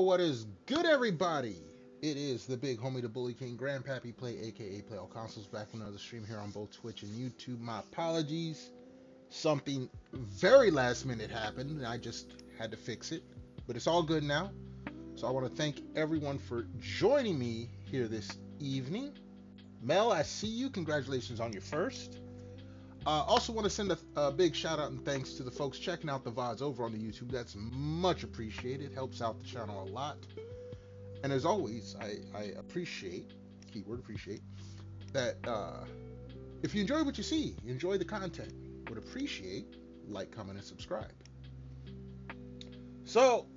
what is good, everybody? It is the big homie, the Bully King, Grandpappy Play, aka Play All Consoles, back with another stream here on both Twitch and YouTube. My apologies. Something very last minute happened, and I just had to fix it. But it's all good now. So I want to thank everyone for joining me here this evening. Mel, I see you. Congratulations on your first. Also want to send a big shout out and thanks to the folks checking out the VODs over on the YouTube. That's much appreciated. Helps out the channel a lot. And as always, I appreciate, keyword appreciate, that if you enjoy what you see, you enjoy the content, would appreciate like, comment, and subscribe. So,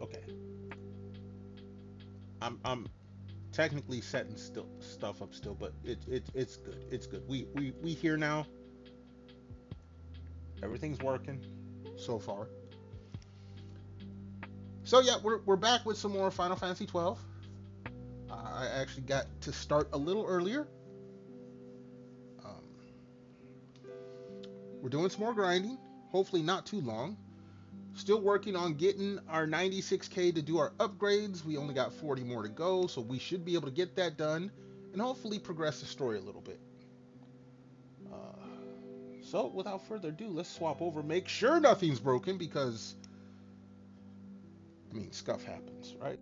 okay. I'm technically setting stuff up still, but it's good. It's good. We here now. Everything's working so far. So yeah, we're back with some more Final Fantasy 12. I actually got to start a little earlier. We're doing some more grinding. Hopefully not too long. Still working on getting our 96K to do our upgrades. We only got 40 more to go, so we should be able to get that done and hopefully progress the story a little bit. So without further ado, let's swap over. Make sure nothing's broken because, I mean, stuff happens, right?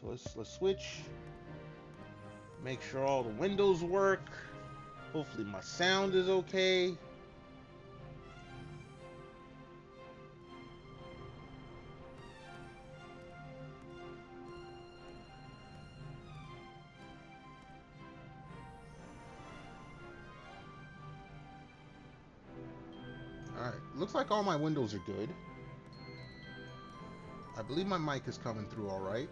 So let's switch. Make sure all the windows work. Hopefully my sound is okay. Alright, looks like all my windows are good. I believe my mic is coming through all right.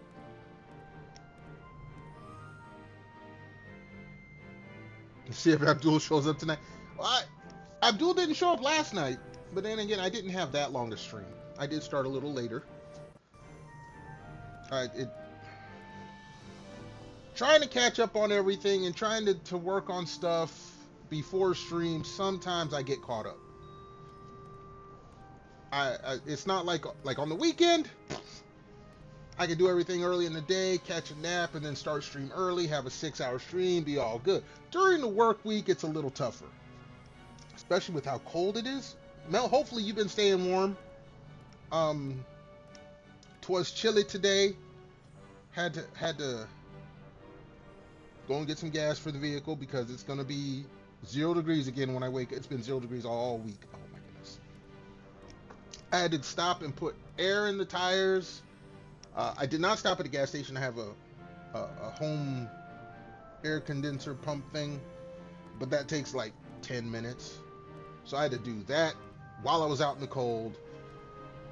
Let's see if Abdul shows up tonight. Well, Abdul didn't show up last night, but then again, I didn't have that long to stream. I did start a little later. Trying to catch up on everything and trying to work on stuff before stream, sometimes I get caught up. It's not like on the weekend, I can do everything early in the day, catch a nap, and then start stream early, have a 6-hour stream, be all good. During the work week, it's a little tougher, especially with how cold it is. Mel, hopefully you've been staying warm. 'Twas chilly today. Had to go and get some gas for the vehicle because it's gonna be 0 degrees again when I wake up. It's been 0 degrees all week. Oh my goodness. I had to stop and put air in the tires. I did not stop at a gas station. I have a home air condenser pump thing, but that takes like 10 minutes. So I had to do that while I was out in the cold.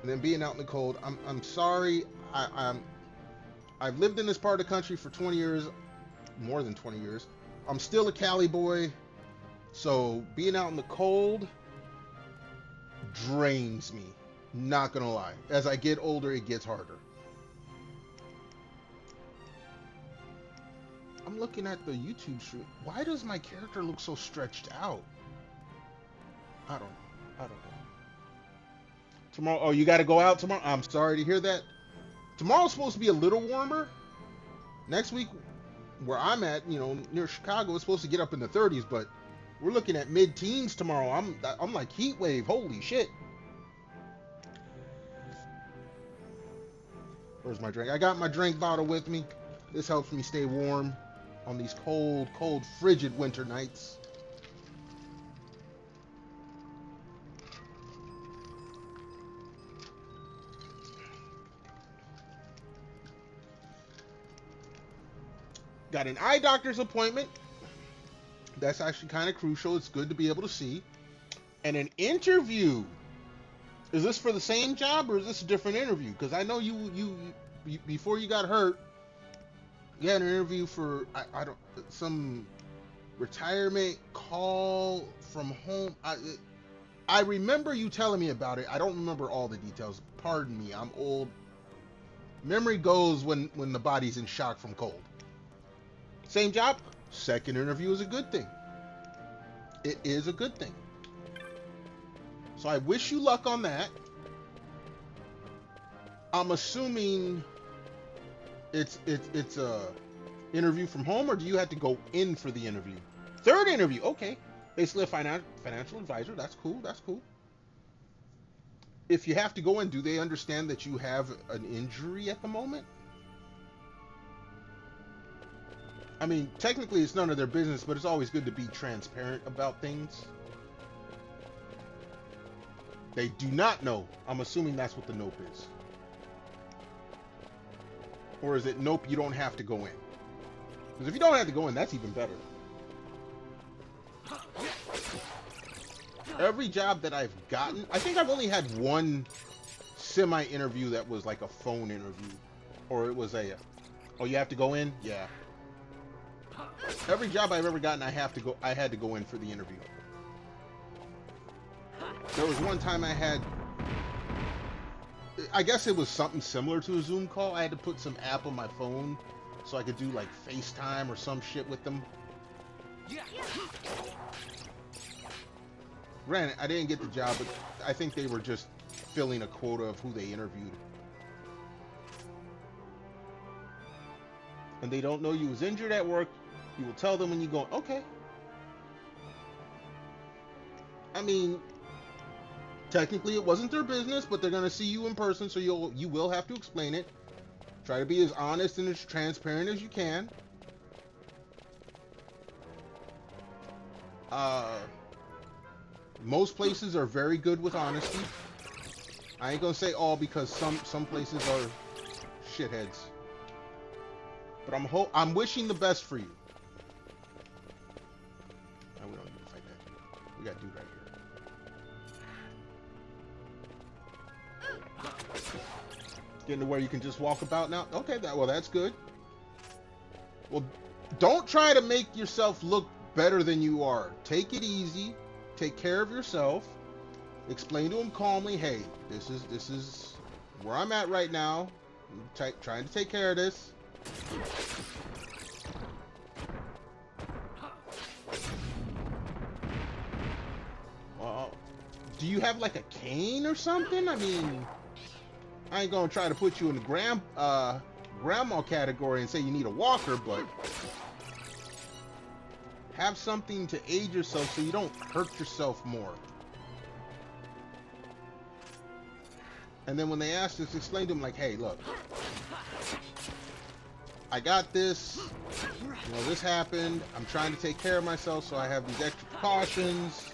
And then being out in the cold, I'm sorry. I've lived in this part of the country for 20 years, more than 20 years. I'm still a Cali boy, so being out in the cold drains me. Not gonna lie. As I get older, it gets harder. I'm looking at the YouTube stream. Why does my character look so stretched out? I don't know. Tomorrow, oh, you got to go out tomorrow? I'm sorry to hear that. Tomorrow's supposed to be a little warmer. Next week, where I'm at, near Chicago, it's supposed to get up in the 30s, but we're looking at mid-teens tomorrow. I'm like heat wave. Holy shit. Where's my drink? I got my drink bottle with me. This helps me stay warm on these cold, frigid winter nights. Got an eye doctor's appointment. That's actually kind of crucial. It's good to be able to see. And an interview. Is this for the same job or is this a different interview? Because I know you before you got hurt, you had an interview for some retirement call from home. I remember you telling me about it. I don't remember all the details. Pardon me, I'm old. Memory goes when the body's in shock from cold. Same job, second interview is a good thing. It is a good thing. So I wish you luck on that. I'm assuming it's a interview from home, or do you have to go in for the interview? Third interview, okay. Basically a financial advisor. That's cool. That's cool. If you have to go in, do they understand that you have an injury at the moment? I mean, technically it's none of their business, but it's always good to be transparent about things. They do not know. I'm assuming that's what the nope is. Or is it nope, you don't have to go in? Because if you don't have to go in, that's even better. Every job that I've gotten, I think I've only had one semi-interview that was like a phone interview. Or it was a, oh, you have to go in? Yeah. Every job I've ever gotten, I had to go in for the interview. There was one time I guess it was something similar to a Zoom call. I had to put some app on my phone so I could do like FaceTime or some shit with them. Granted, I didn't get the job, but I think they were just filling a quota of who they interviewed. And they don't know you was injured at work. You will tell them when you go, okay. I mean, technically it wasn't their business, but they're gonna see you in person, so you will have to explain it. Try to be as honest and as transparent as you can. Most places are very good with honesty. I ain't gonna say all, because some places are shitheads. But I'm wishing the best for you. No, we don't need to fight that dude. We got dude right here. Getting to where you can just walk about now. Okay, well that's good. Well, don't try to make yourself look better than you are. Take it easy. Take care of yourself. Explain to him calmly, hey, this is where I'm at right now. I'm trying to take care of this. Well, do you have like a cane or something? I mean, I ain't gonna try to put you in the grandma category and say you need a walker, but have something to aid yourself so you don't hurt yourself more. And then when they ask us, explain to them like, hey, look, I got this, you know, this happened, I'm trying to take care of myself, so I have these extra precautions.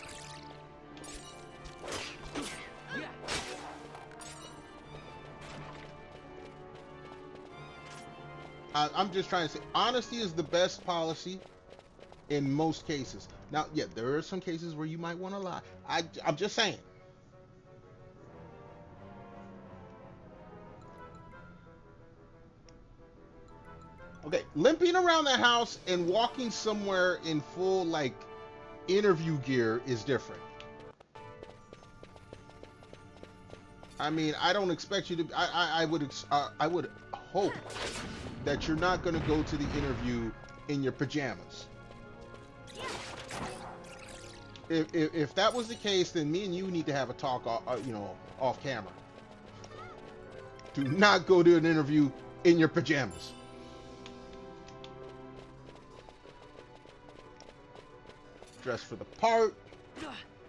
I'm just trying to say, honesty is the best policy in most cases. Now, yeah, there are some cases where you might want to lie. I'm just saying. Okay, limping around the house and walking somewhere in full, like, interview gear is different. I mean, I don't expect you to. I would hope that you're not going to go to the interview in your pajamas. If that was the case, then me and you need to have a talk, you know, off camera. Do not go to an interview in your pajamas. Dress for the part.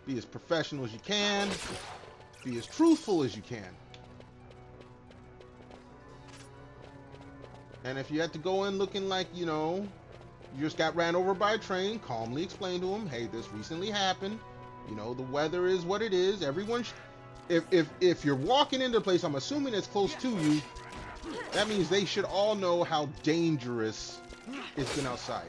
Be as professional as you can. Be as truthful as you can. And if you have to go in looking like, you know, you just got ran over by a train, calmly explain to them, hey, this recently happened. You know, the weather is what it is. Everyone, if you're walking into a place, I'm assuming it's close to you, that means they should all know how dangerous it's been outside.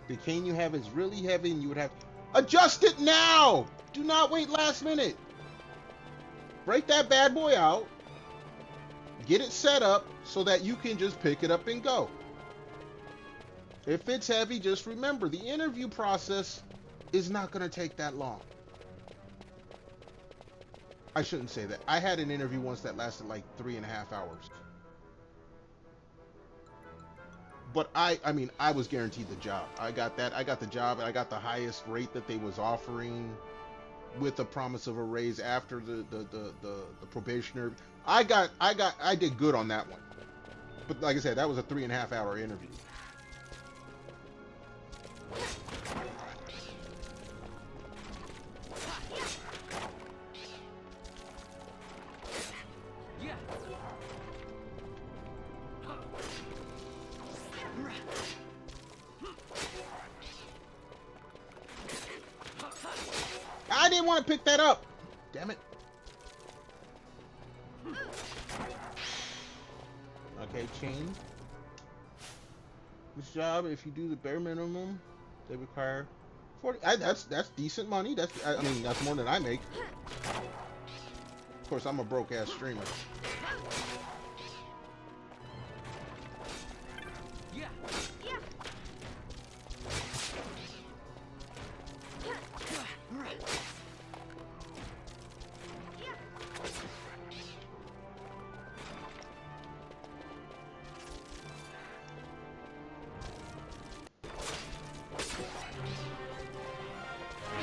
The cane you have is really heavy and you would have adjust it now. Do not wait last minute. Break that bad boy out. Get it set up so that you can just pick it up and go. If it's heavy, just remember the interview process is not going to take that long. I shouldn't say that. I had an interview once that lasted like 3.5 hours. But I mean, I was guaranteed the job. I got that. I got the job. I got the highest rate that they was offering, with the promise of a raise after the probationer. I did good on that one. But like I said, that was a 3.5 hour interview. I didn't want to pick that up. Damn it. Okay, chain. This job, if you do the bare minimum, they require 40. That's decent money. I mean, that's more than I make. Of course, I'm a broke ass streamer.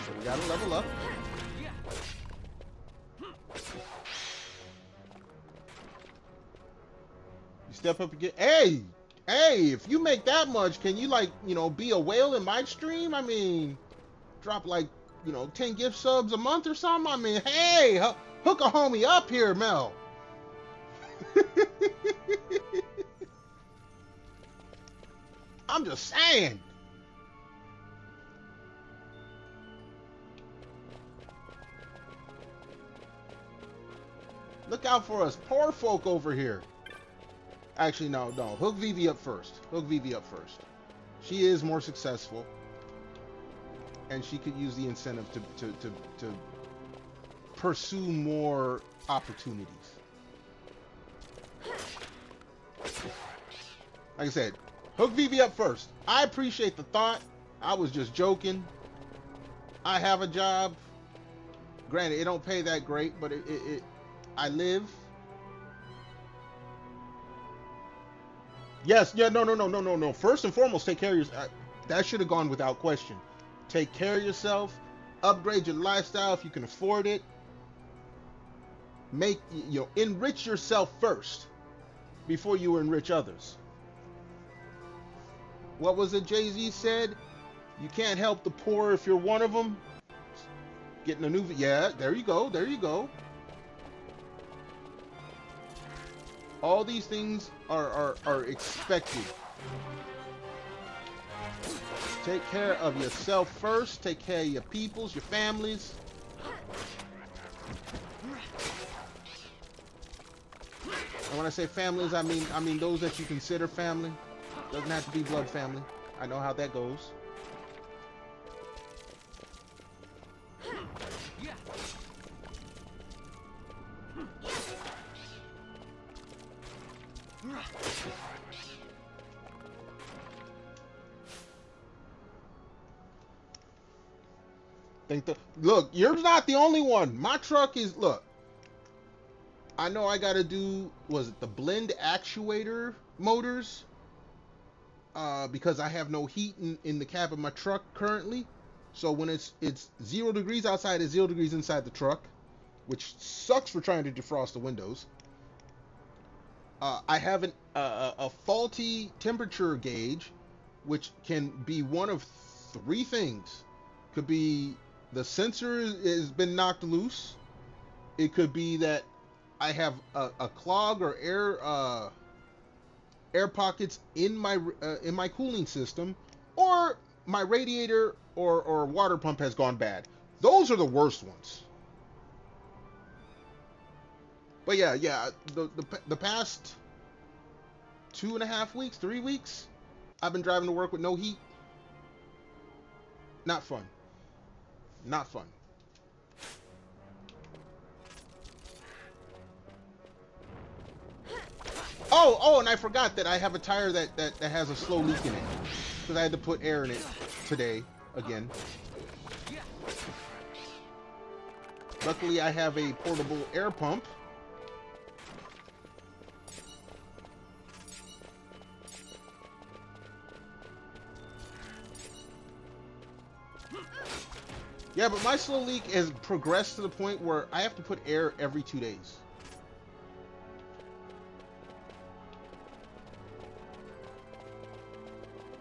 So we gotta level up. You step up again. Hey, if you make that much, can you, like, you know, be a whale in my stream? I mean, drop like, you know, 10 gift subs a month or something. I mean, hey, hook a homie up here, Mel. I'm just saying. Look out for us poor folk over here. Actually, no. Hook Vivi up first. Hook Vivi up first. She is more successful, and she could use the incentive to pursue more opportunities. Like I said, hook Vivi up first. I appreciate the thought. I was just joking. I have a job. Granted, it don't pay that great, but I live. Yes, yeah, no. First and foremost, take care of yourself. That should have gone without question. Take care of yourself. Upgrade your lifestyle if you can afford it. Enrich yourself first before you enrich others. What was it Jay-Z said? You can't help the poor if you're one of them. Getting a new... Yeah, there you go. All these things are expected. Take care of yourself first. Take care of your peoples, your families. And when I say families, I mean those that you consider family. Doesn't have to be blood family. I know how that goes. Look, you're not the only one. My truck is, look, I know I gotta do, was it the blend actuator motors? Because I have no heat in the cab of my truck currently. So when it's 0 degrees outside, it's 0 degrees inside the truck, which sucks for trying to defrost the windows. I have a faulty temperature gauge, which can be one of 3 things. Could be the sensor has been knocked loose. It could be that I have a clog or air pockets in my cooling system, or my radiator or water pump has gone bad. Those are the worst ones. But yeah, the past 2.5 weeks, 3 weeks, I've been driving to work with no heat. Not fun. Not fun. Oh, and I forgot that I have a tire that has a slow leak in it, because I had to put air in it today again. Luckily, I have a portable air pump. Yeah, but my slow leak has progressed to the point where I have to put air every 2 days.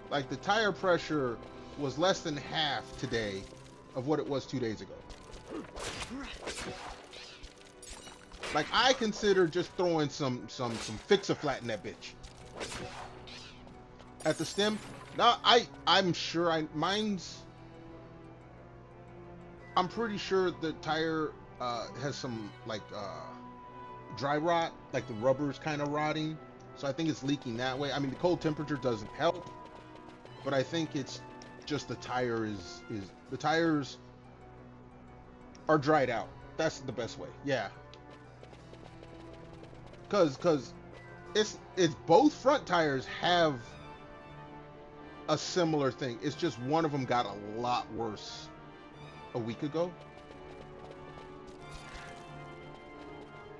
Like the tire pressure was less than half today of what it was 2 days ago. Like I consider just throwing some fix-a-flat in that bitch. At the stem, now I'm sure mine's. I'm pretty sure the tire has some like dry rot, like the rubber's kind of rotting. So I think it's leaking that way. I mean, the cold temperature doesn't help, but I think it's just the tire is the tires are dried out. That's the best way. Yeah. Cause it's both front tires have a similar thing. It's just one of them got a lot worse a week ago.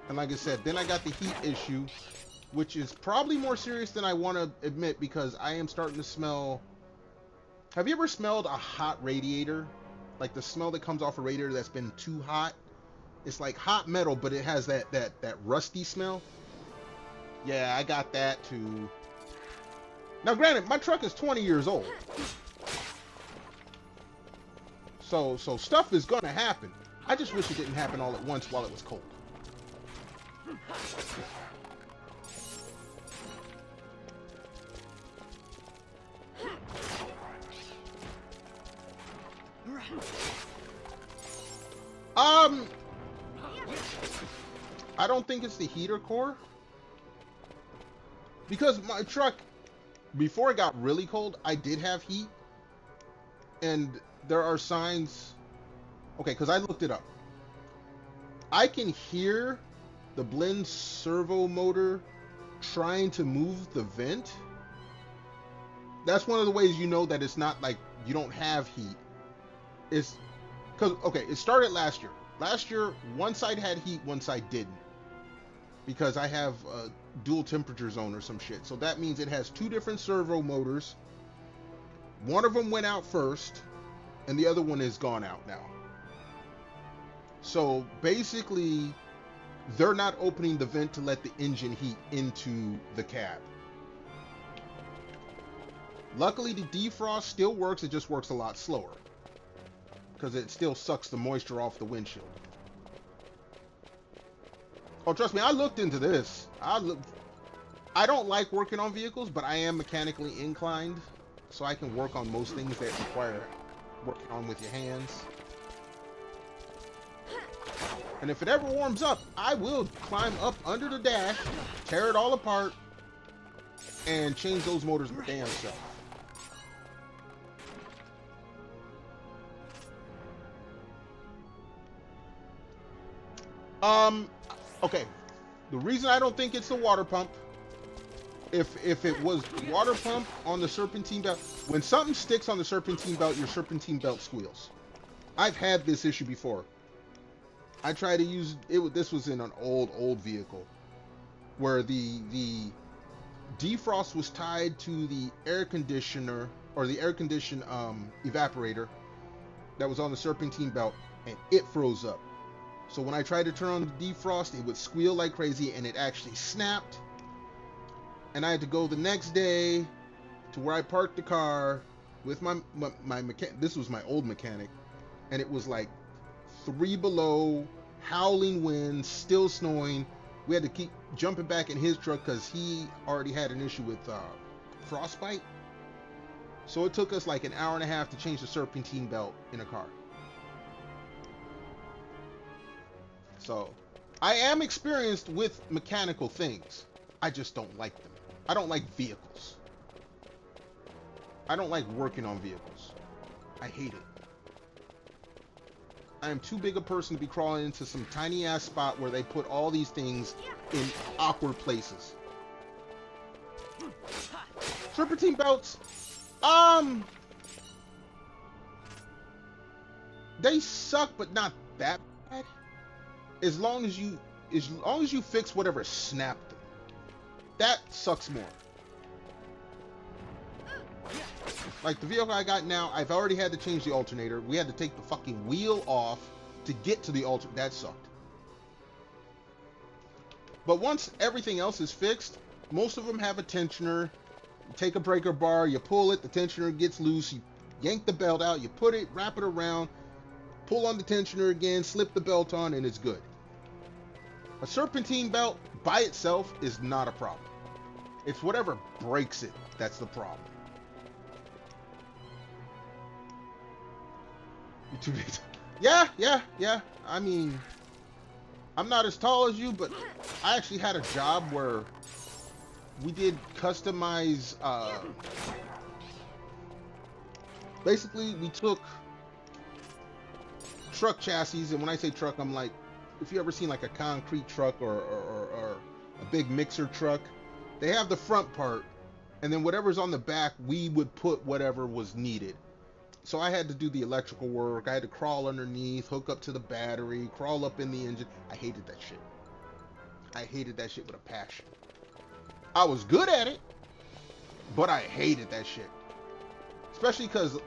And like I said, then I got the heat issue, which is probably more serious than I want to admit because I am starting to smell. Have you ever smelled a hot radiator? Like the smell that comes off a radiator that's been too hot? It's like hot metal, but it has that rusty smell. Yeah, I got that too. Now granted, my truck is 20 years old. So stuff is gonna happen. I just wish it didn't happen all at once while it was cold. I don't think it's the heater core. Because my truck, before it got really cold, I did have heat. And there are signs. Okay, because I looked it up. I can hear the blend servo motor trying to move the vent. That's one of the ways you know that it's not like you don't have heat. It's because, okay, it started last year. Last year, one side had heat, one side didn't. Because I have a dual temperature zone or some shit. So that means it has two different servo motors. One of them went out first, and the other one is gone out now. So basically, they're not opening the vent to let the engine heat into the cab. Luckily, the defrost still works. It just works a lot slower because it still sucks the moisture off the windshield. Oh, trust me, I looked into this. I don't like working on vehicles, but I am mechanically inclined, so I can work on most things that require working on with your hands. And if it ever warms up, I will climb up under the dash, tear it all apart, and change those motors my damn self. Okay. The reason I don't think it's the water pump, if it was water pump on the serpentine belt, when something sticks on the serpentine belt, your serpentine belt squeals. I've had this issue before. I tried to use it. This was in an old vehicle where the defrost was tied to the air conditioner or the air condition evaporator that was on the serpentine belt, and it froze up. So when I tried to turn on the defrost, it would squeal like crazy, and it actually snapped. And I had to go the next day to where I parked the car with my mechanic. This was my old mechanic, and it was like 3 below, howling wind, still snowing. We had to keep jumping back in his truck because he already had an issue with frostbite. So it took us like an hour and a half to change the serpentine belt in a car. So I am experienced with mechanical things. I just don't like them. I don't like vehicles. I don't like working on vehicles. I hate it. I am too big a person to be crawling into some tiny ass spot where they put all these things in awkward places. Serpentine belts, they suck, but not that bad. As long as you fix whatever snapped them. That sucks more. Like the vehicle I got now, I've already had to change the alternator. We had to take the fucking wheel off to get to the alternator. That sucked. But once everything else is fixed, most of them have a tensioner. You take a breaker bar, you pull it, the tensioner gets loose, you yank the belt out, you put it, wrap it around, pull on the tensioner again, slip the belt on, and it's good. A serpentine belt by itself is not a problem. It's whatever breaks it that's the problem. You're too big. Yeah. I mean, I'm not as tall as you, but I actually had a job where we did customize, basically we took truck chassis, and when I say truck, I'm like, if you ever seen like a concrete truck or a big mixer truck, they have the front part, and then whatever's on the back, we would put whatever was needed. So I had to do the electrical work. I had to crawl underneath, hook up to the battery, crawl up in the engine. I hated that shit. I hated that shit with a passion. I was good at it, but I hated that shit. Especially because,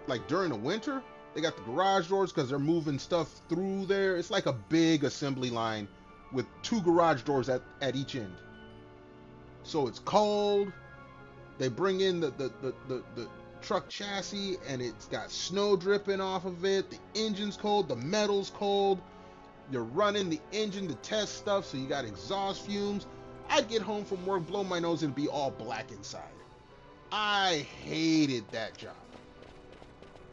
like, during the winter, they got the garage doors because they're moving stuff through there. It's like a big assembly line with 2 garage doors at each end. So it's cold. They bring in the truck chassis, and it's got snow dripping off of it. The engine's cold. The metal's cold. You're running the engine to test stuff, so you got exhaust fumes. I'd get home from work, blow my nose, and be all black inside. I hated that job.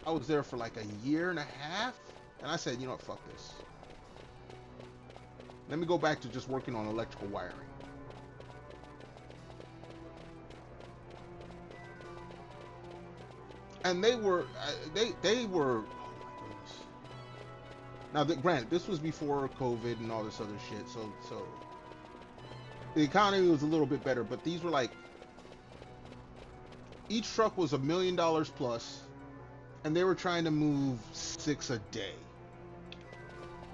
I was there for like a year and a half, and I said, you know what, fuck this. Let me go back to just working on electrical wiring. And they were, oh my goodness. Now, granted, this was before COVID and all this other shit, so the economy was a little bit better, but these were like, each truck was $1 million plus, and they were trying to move 6 a day.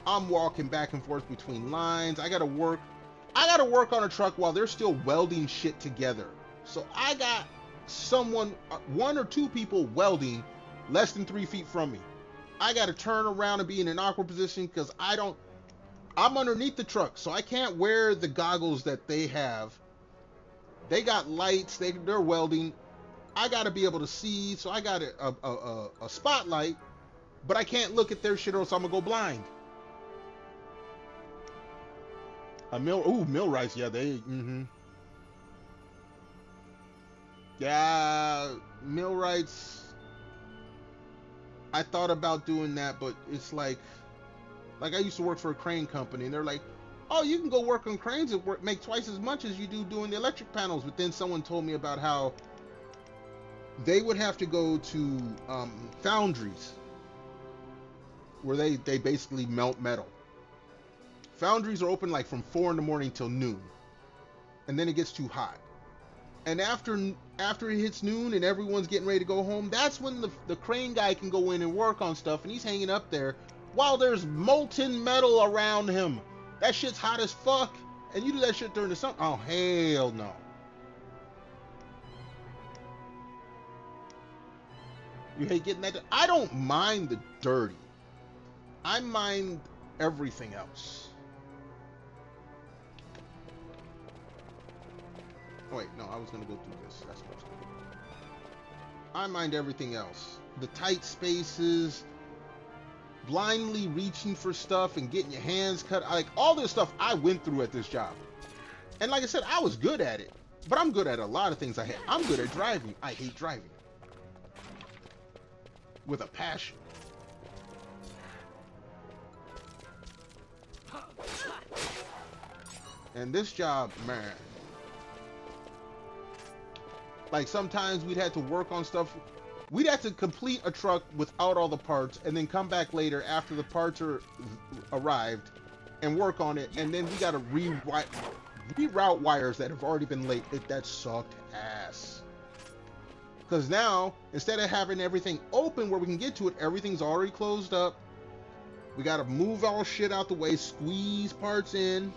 I'm walking back and forth between lines. I gotta work on a truck while they're still welding shit together. So I got someone, 1 or 2 people welding less than 3 feet from me. I gotta turn around and be in an awkward position because I'm underneath the truck, so I can't wear the goggles that they have. They got lights, they're welding. I gotta be able to see, so I got a spotlight, but I can't look at their shit or else I'm gonna go blind. Millwrights, yeah, yeah, millwrights. I thought about doing that, but it's like I used to work for a crane company, and they're like, oh, you can go work on cranes and make twice as much as you do doing the electric panels. But then someone told me about how they would have to go to foundries where they basically melt metal. Foundries are open like from 4 in the morning till noon, and then it gets too hot. And after it hits noon and everyone's getting ready to go home, that's when the crane guy can go in and work on stuff, and he's hanging up there while there's molten metal around him. That shit's hot as fuck, and you do that shit during the summer. Oh, hell no. You hate getting that. I don't mind the dirty. I mind everything else. Oh, wait, no, I was going to go through this. That's what I was going to do. I mind everything else. The tight spaces, blindly reaching for stuff and getting your hands cut. Like, all this stuff I went through at this job. And like I said, I was good at it. But I'm good at a lot of things I hate. I'm good at driving. I hate driving. With a passion. And this job, man. Like, sometimes we'd have to work on stuff. We'd have to complete a truck without all the parts and then come back later after the parts are arrived and work on it. And then we got to reroute wires that have already been laid. That sucked ass. Because now, instead of having everything open where we can get to it, everything's already closed up. We got to move all shit out the way, squeeze parts in.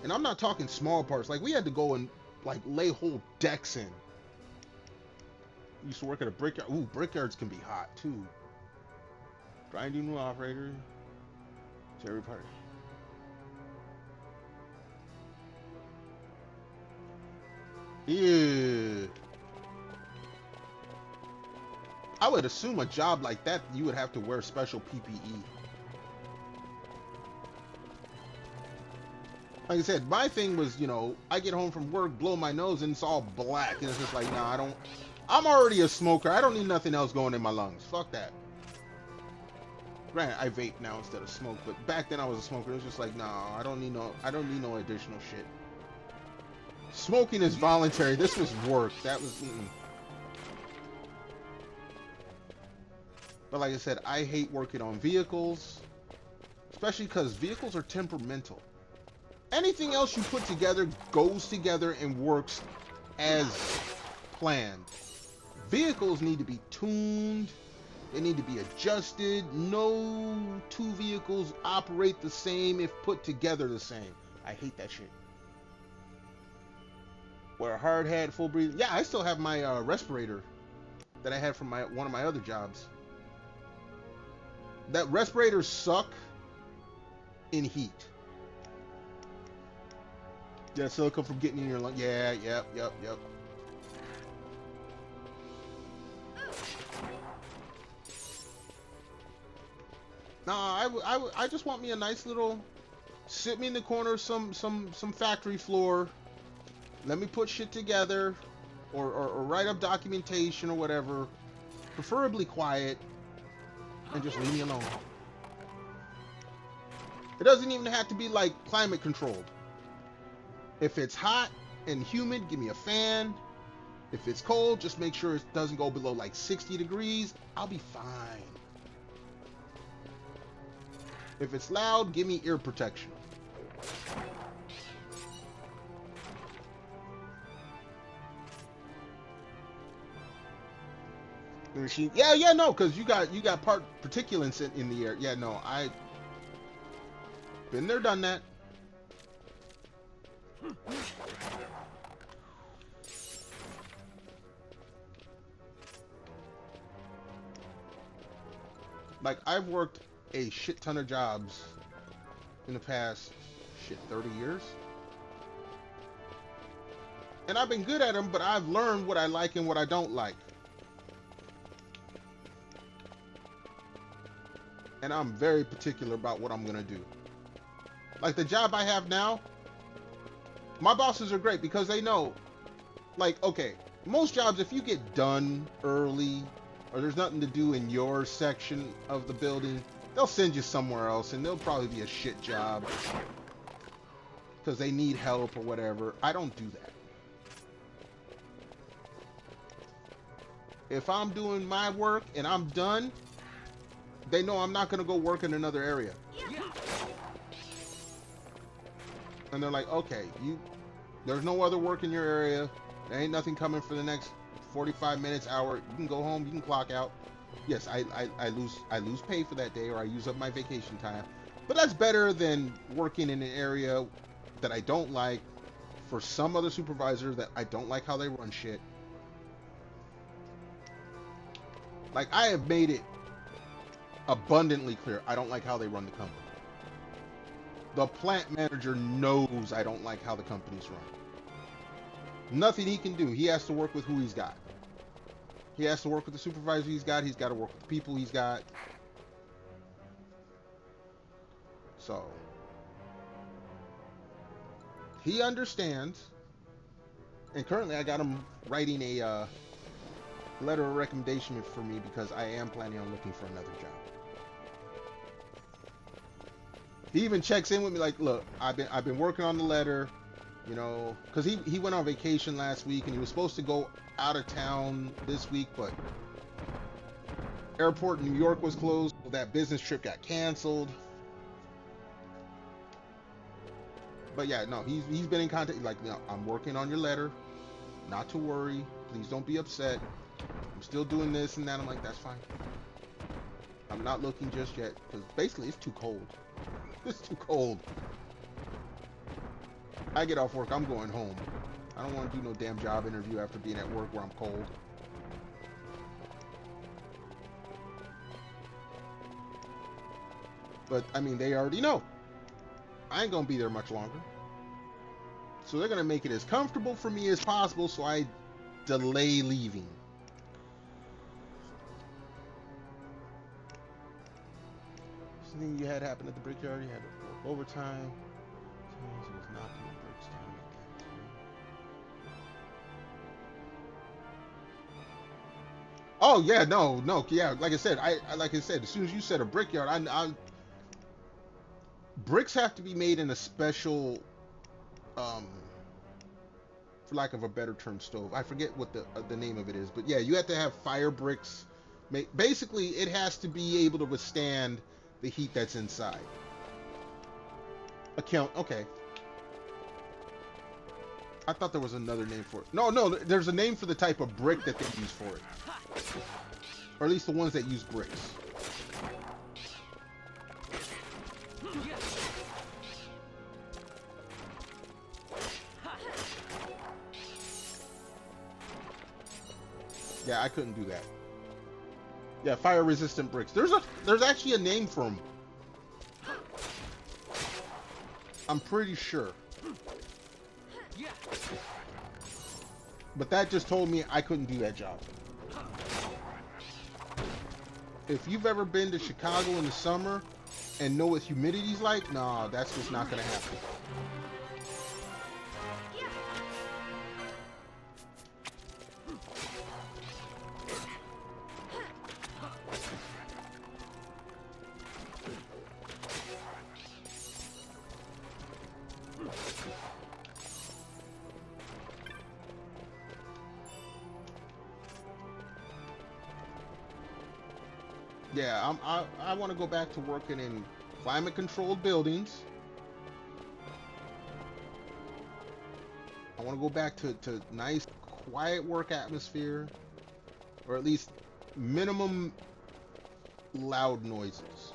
And I'm not talking small parts. Like, we had to go and, like, lay whole decks in. Used to work at a brickyard. Ooh, brickyards can be hot too. Grinding new operator. Jerry Party. Yeah. I would assume a job like that, you would have to wear special PPE. Like I said, my thing was, you know, I get home from work, blow my nose, and it's all black. And it's just like, nah, I'm already a smoker. I don't need nothing else going in my lungs. Fuck that. Granted, I vape now instead of smoke, but back then I was a smoker. It was just like, nah, I don't need no additional shit. Smoking is voluntary. This was work. That was, But like I said, I hate working on vehicles, especially because vehicles are temperamental. Anything else you put together goes together and works as planned. Vehicles need to be tuned. They need to be adjusted. No two vehicles operate the same if put together the same. I hate that shit. Wear a hard hat, full breathing. Yeah, I still have my respirator that I had from one of my other jobs. That respirators suck in heat. Yeah, silicone from getting in your lung. Yeah, yep. Nah, I just want me a nice little, sit me in the corner, some factory floor. Let me put shit together, or write up documentation or whatever. Preferably quiet, and just leave me alone. It doesn't even have to be like climate controlled. If it's hot and humid, give me a fan. If it's cold, just make sure it doesn't go below like 60 degrees. I'll be fine. If it's loud, give me ear protection. The machine, yeah, no, because you got particulates in the air. Yeah, no, I been there, done that. Like, I've worked a shit ton of jobs in the past 30 years, and I've been good at them, but I've learned what I like and what I don't like, and I'm very particular about what I'm gonna do. Like the job I have now, my bosses are great because they know, like, okay, most jobs, if you get done early or there's nothing to do in your section of the building, they'll send you somewhere else, and they'll probably be a shit job because they need help or whatever. I don't do that. If I'm doing my work and I'm done, they know I'm not going to go work in another area. And they're like, okay, there's no other work in your area. There ain't nothing coming for the next 45 minutes, hour. You can go home, you can clock out. Yes, I lose pay for that day, or I use up my vacation time. But that's better than working in an area that I don't like for some other supervisor that I don't like how they run shit. Like, I have made it abundantly clear I don't like how they run the company. The plant manager knows I don't like how the company's run. Nothing he can do. He has to work with who he's got. He has to work with the supervisor he's got. He's got to work with the people he's got. So, he understands. And currently I got him writing a letter of recommendation for me because I am planning on looking for another job. He even checks in with me like, look, I've been working on the letter, you know, because he went on vacation last week and he was supposed to go out of town this week, but airport in New York was closed, so that business trip got canceled. But yeah, no, he's been in contact, like, no, I'm working on your letter, not to worry, please don't be upset, I'm still doing this and that. I'm like, that's fine, I'm not looking just yet, because basically it's too cold. It's too cold. I get off work, I'm going home. I don't want to do no damn job interview after being at work where I'm cold. But I mean, they already know I ain't gonna be there much longer, so they're gonna make it as comfortable for me as possible, so I delay leaving. Something you had happen at the brickyard. You had to work overtime. So it was knocking the bricks down. Oh yeah, no, yeah. Like I said, as soon as you said a brickyard, bricks have to be made in a special, for lack of a better term, stove. I forget what the name of it is, but yeah, you have to have fire bricks. Basically, it has to be able to withstand the heat that's inside. Okay. I thought there was another name for it. No, there's a name for the type of brick that they use for it. Or at least the ones that use bricks. Yeah, I couldn't do that. Yeah, fire resistant bricks. There's actually a name for them. I'm pretty sure. But that just told me I couldn't do that job. If you've ever been to Chicago in the summer and know what humidity's like, nah, that's just not gonna happen. Yeah, I want to go back to working in climate-controlled buildings. I want to go back to nice, quiet work atmosphere, or at least minimum loud noises.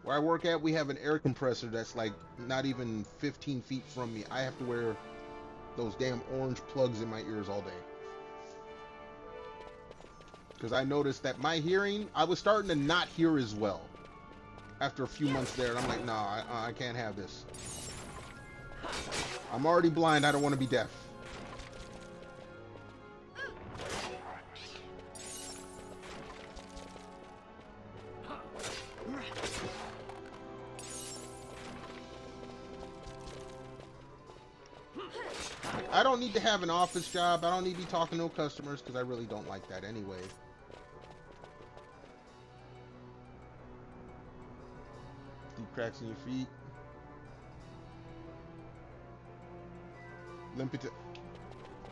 Where I work at, we have an air compressor that's like not even 15 feet from me. I have to wear those damn orange plugs in my ears all day. Because I noticed that my hearing, I was starting to not hear as well after a few months there. And I'm like, nah, I can't have this. I'm already blind. I don't want to be deaf. I don't need to have an office job. I don't need to be talking to no customers because I really don't like that anyway. Deep cracks in your feet. Limping.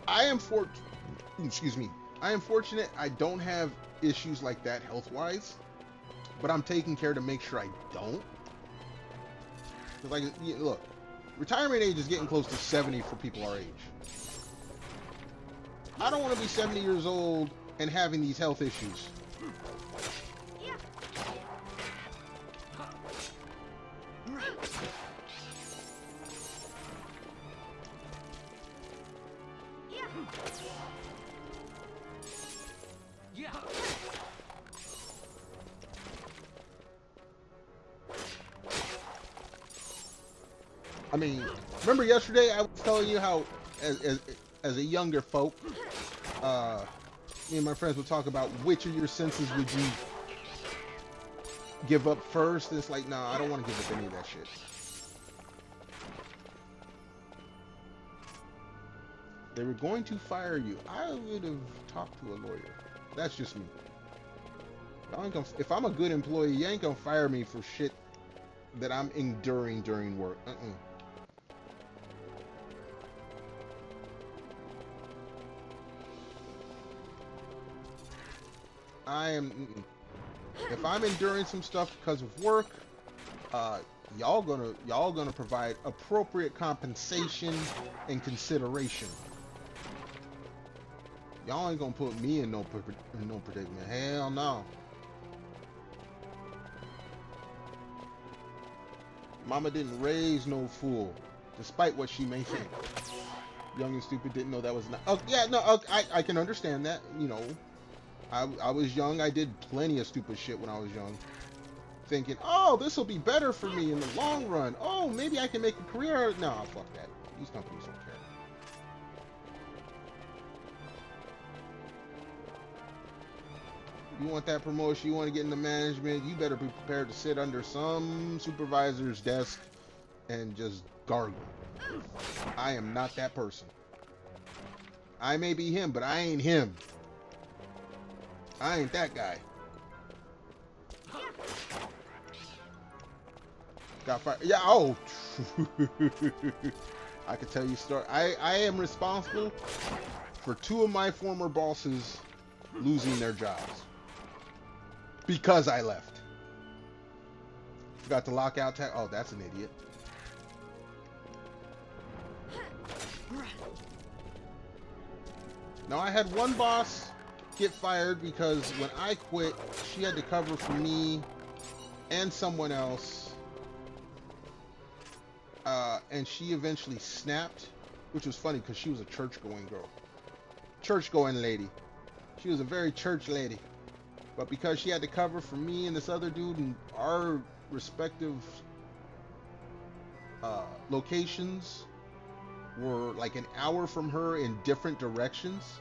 I am fortunate I don't have issues like that health-wise, but I'm taking care to make sure I don't. Because, like, look, retirement age is getting close to 70 for people our age. I don't want to be 70 years old and having these health issues. I mean, remember yesterday I was telling you how, as a younger folk, me and my friends would talk about which of your senses would you give up first. And it's like, nah, I don't want to give up any of that shit. They were going to fire you. I would have talked to a lawyer. That's just me. If I'm a good employee, you ain't gonna fire me for shit that I'm enduring during work. If I'm enduring some stuff because of work, y'all gonna provide appropriate compensation and consideration. Y'all ain't gonna put me in no predicament. Hell no. Mama didn't raise no fool, despite what she may think. Young and stupid didn't know that was not. Oh yeah, no, I can understand that. You know, I was young. I did plenty of stupid shit when I was young. Thinking, oh, this will be better for me in the long run. Oh, maybe I can make a career. No, fuck that. These companies don't care. You want that promotion, you want to get into management, you better be prepared to sit under some supervisor's desk and just gargle. I am not that person. I may be him, but I ain't him. I ain't that guy. Got fired. Yeah, oh. I could tell you story. I am responsible for 2 of my former bosses losing their jobs. Because I left. Forgot the lockout tag. Oh, that's an idiot. Now, I had one boss get fired because when I quit, she had to cover for me and someone else. And she eventually snapped, which was funny because she was a church-going girl. Church-going lady. She was a very church lady. But because she had to cover for me and this other dude and our respective locations were like an hour from her in different directions,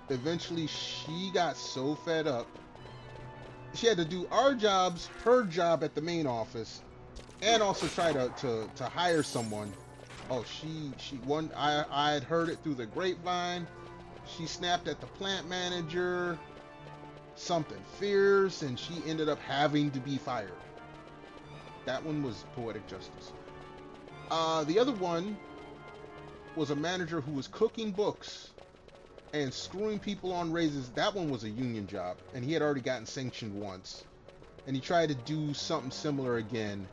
eventually she got so fed up. She had to do our jobs, her job at the main office, and also try to hire someone. Oh, I had heard it through the grapevine. She snapped at the plant manager, something fierce, and she ended up having to be fired. That one was poetic justice. The other one was a manager who was cooking books and screwing people on raises. That one was a union job, and he had already gotten sanctioned once. And he tried to do something similar again.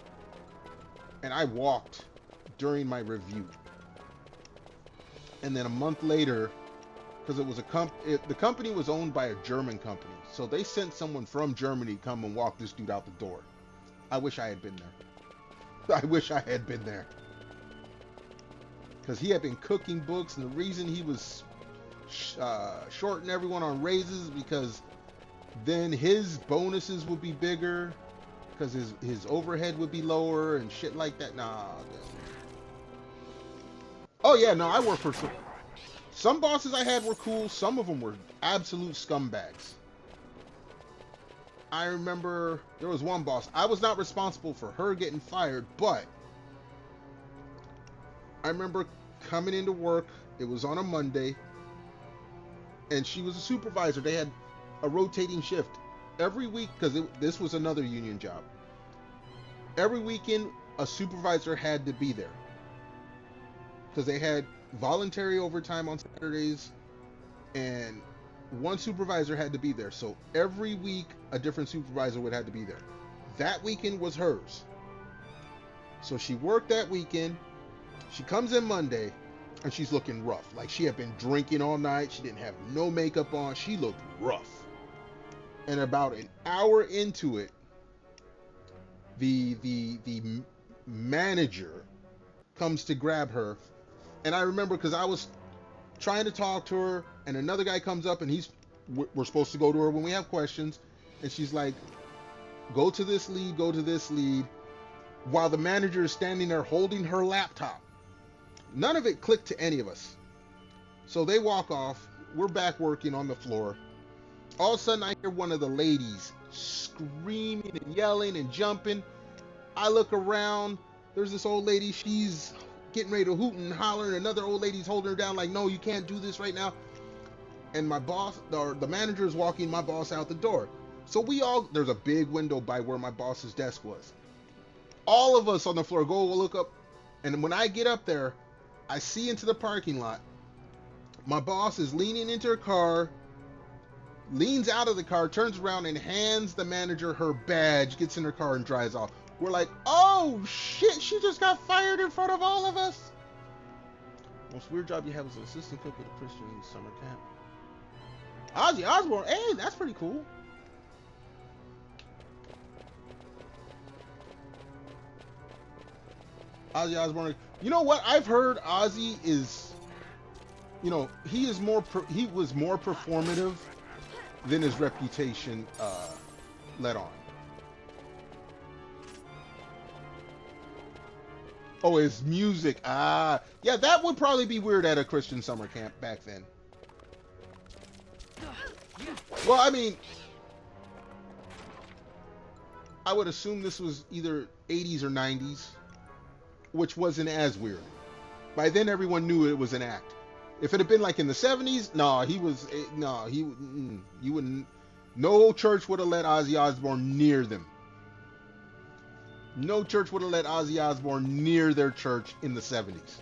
And I walked during my review. And then a month later, because it was the company was owned by a German company, so they sent someone from Germany to come and walk this dude out the door. I wish I had been there. I wish I had been there, because he had been cooking books, and the reason he was shorting everyone on raises is because then his bonuses would be bigger, because his overhead would be lower and shit like that. Nah. Oh yeah, no, I work for. Some bosses I had were cool. Some of them were absolute scumbags. I remember there was one boss. I was not responsible for her getting fired, but I remember coming into work. It was on a Monday, and she was a supervisor. They had a rotating shift every week because this was another union job. Every weekend, a supervisor had to be there because they had voluntary overtime on Saturdays, and one supervisor had to be there. So every week a different supervisor would have to be there. That weekend was hers. So she worked that weekend. She comes in Monday and she's looking rough. Like she had been drinking all night. She didn't have no makeup on. She looked rough. And about an hour into it, the manager comes to grab her. And I remember because I was trying to talk to her, and another guy comes up, and we're supposed to go to her when we have questions, and she's like, go to this lead, while the manager is standing there holding her laptop. None of it clicked to any of us. So they walk off. We're back working on the floor. All of a sudden, I hear one of the ladies screaming and yelling and jumping. I look around. There's this old lady. She's getting ready to hoot and holler, and another old lady's holding her down like, no, you can't do this right now. And my boss, or the manager, is walking my boss out the door. So there's a big window by where my boss's desk was. All of us on the floor go look up, and when I get up there, I see into the parking lot. My boss is leaning into her car, leans out of the car, turns around and hands the manager her badge, gets in her car and drives off. We're like, oh shit, she just got fired in front of all of us. Most weird job you have as an assistant cook at a Christian summer camp. Ozzy Osbourne, hey, that's pretty cool. Ozzy Osbourne, you know what? I've heard Ozzy is you know, he was more performative than his reputation let on. Oh, his music. Ah, yeah, that would probably be weird at a Christian summer camp back then. Well, I mean, I would assume this was either 80s or 90s, which wasn't as weird. By then, everyone knew it was an act. If it had been like in the 70s, you wouldn't. No church would have let Ozzy Osbourne near them. No church would have let Ozzy Osbourne near their church in the 70s.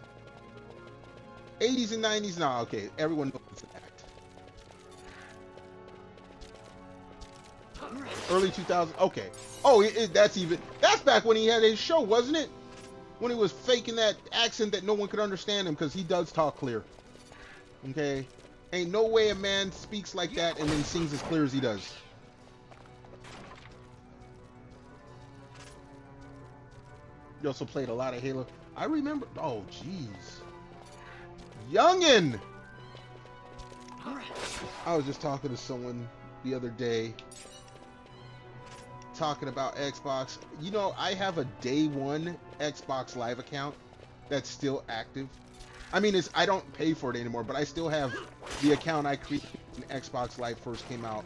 80s and 90s, okay, everyone knows it's an act. Early 2000s, okay. Oh, that's back when he had his show, wasn't it? When he was faking that accent that no one could understand him, because he does talk clear. Okay? Ain't no way a man speaks like that and then sings as clear as he does. He also played a lot of Halo. I remember. Oh, jeez. Youngin! I was just talking to someone the other day, talking about Xbox. You know, I have a day one Xbox Live account that's still active. I mean, I don't pay for it anymore, but I still have the account I created when Xbox Live first came out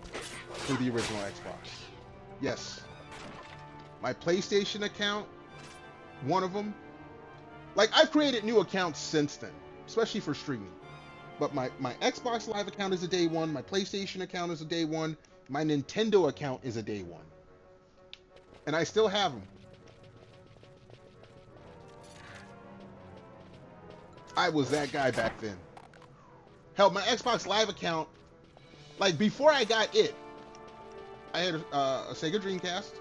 for the original Xbox. Yes. My PlayStation account, one of them. Like, I've created new accounts since then, especially for streaming. But my Xbox Live account is a day one. My PlayStation account is a day one. My Nintendo account is a day one. And I still have them. I was that guy back then. Hell, my Xbox Live account, like before I got it, I had a Sega Dreamcast.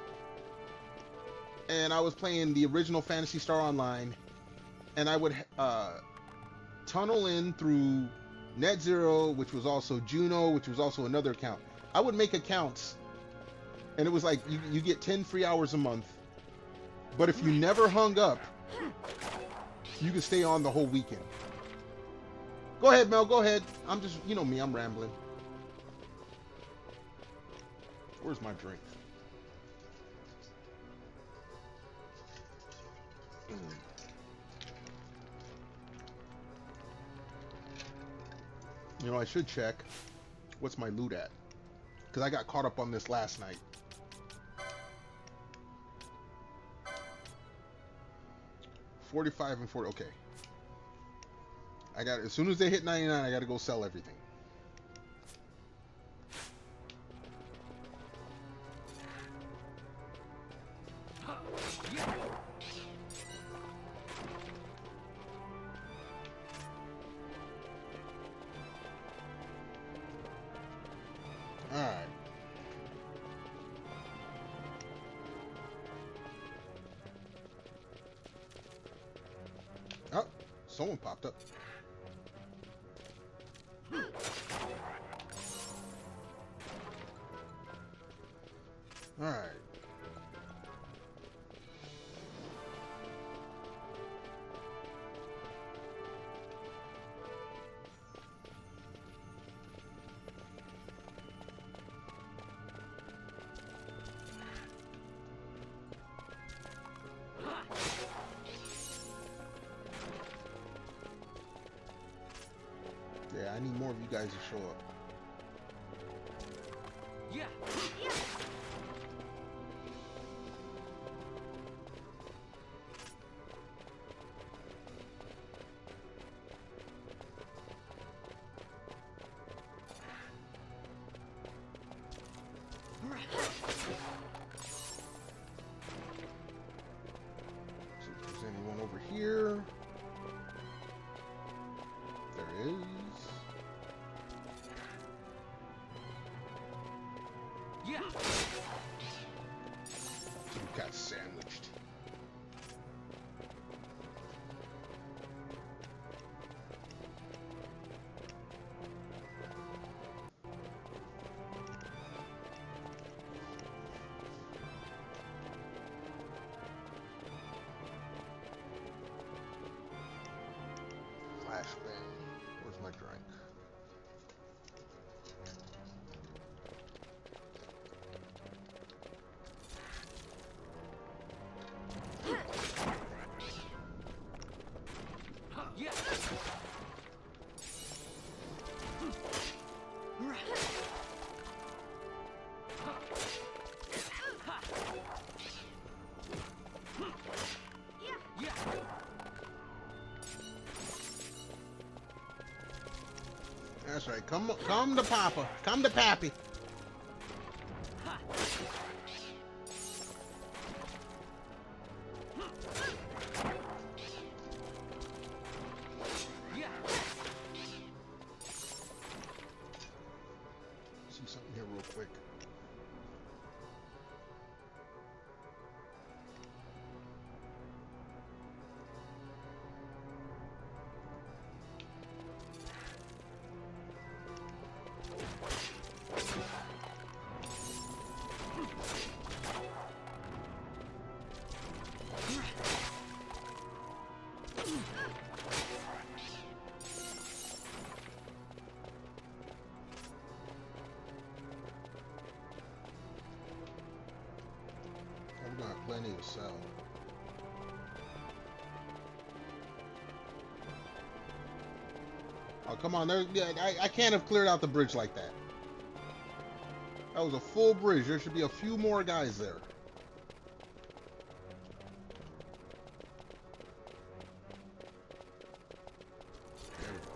And I was playing the original Phantasy Star Online. And I would tunnel in through NetZero, which was also Juno, which was also another account. I would make accounts. And it was like, you get 10 free hours a month. But if you never hung up, you could stay on the whole weekend. Go ahead, Mel, go ahead. I'm just, you know me, I'm rambling. Where's my drink? You know, I should check what's my loot at. Because I got caught up on this last night. $45 and $40. Okay. I got, as soon as they hit 99, I got to go sell everything. Alright. Oh, someone popped up. Alright. Yeah, I need more of you guys to show up. Yeah. See if there's anyone over here. There is. Yeah. You got sandwiched. Flashbang. Where's a drink. That's right. Come to Papa. Come to Pappy. See something here real quick. I've got plenty to sell. Oh, come on. I can't have cleared out the bridge like that. That was a full bridge. There should be a few more guys there. There we go.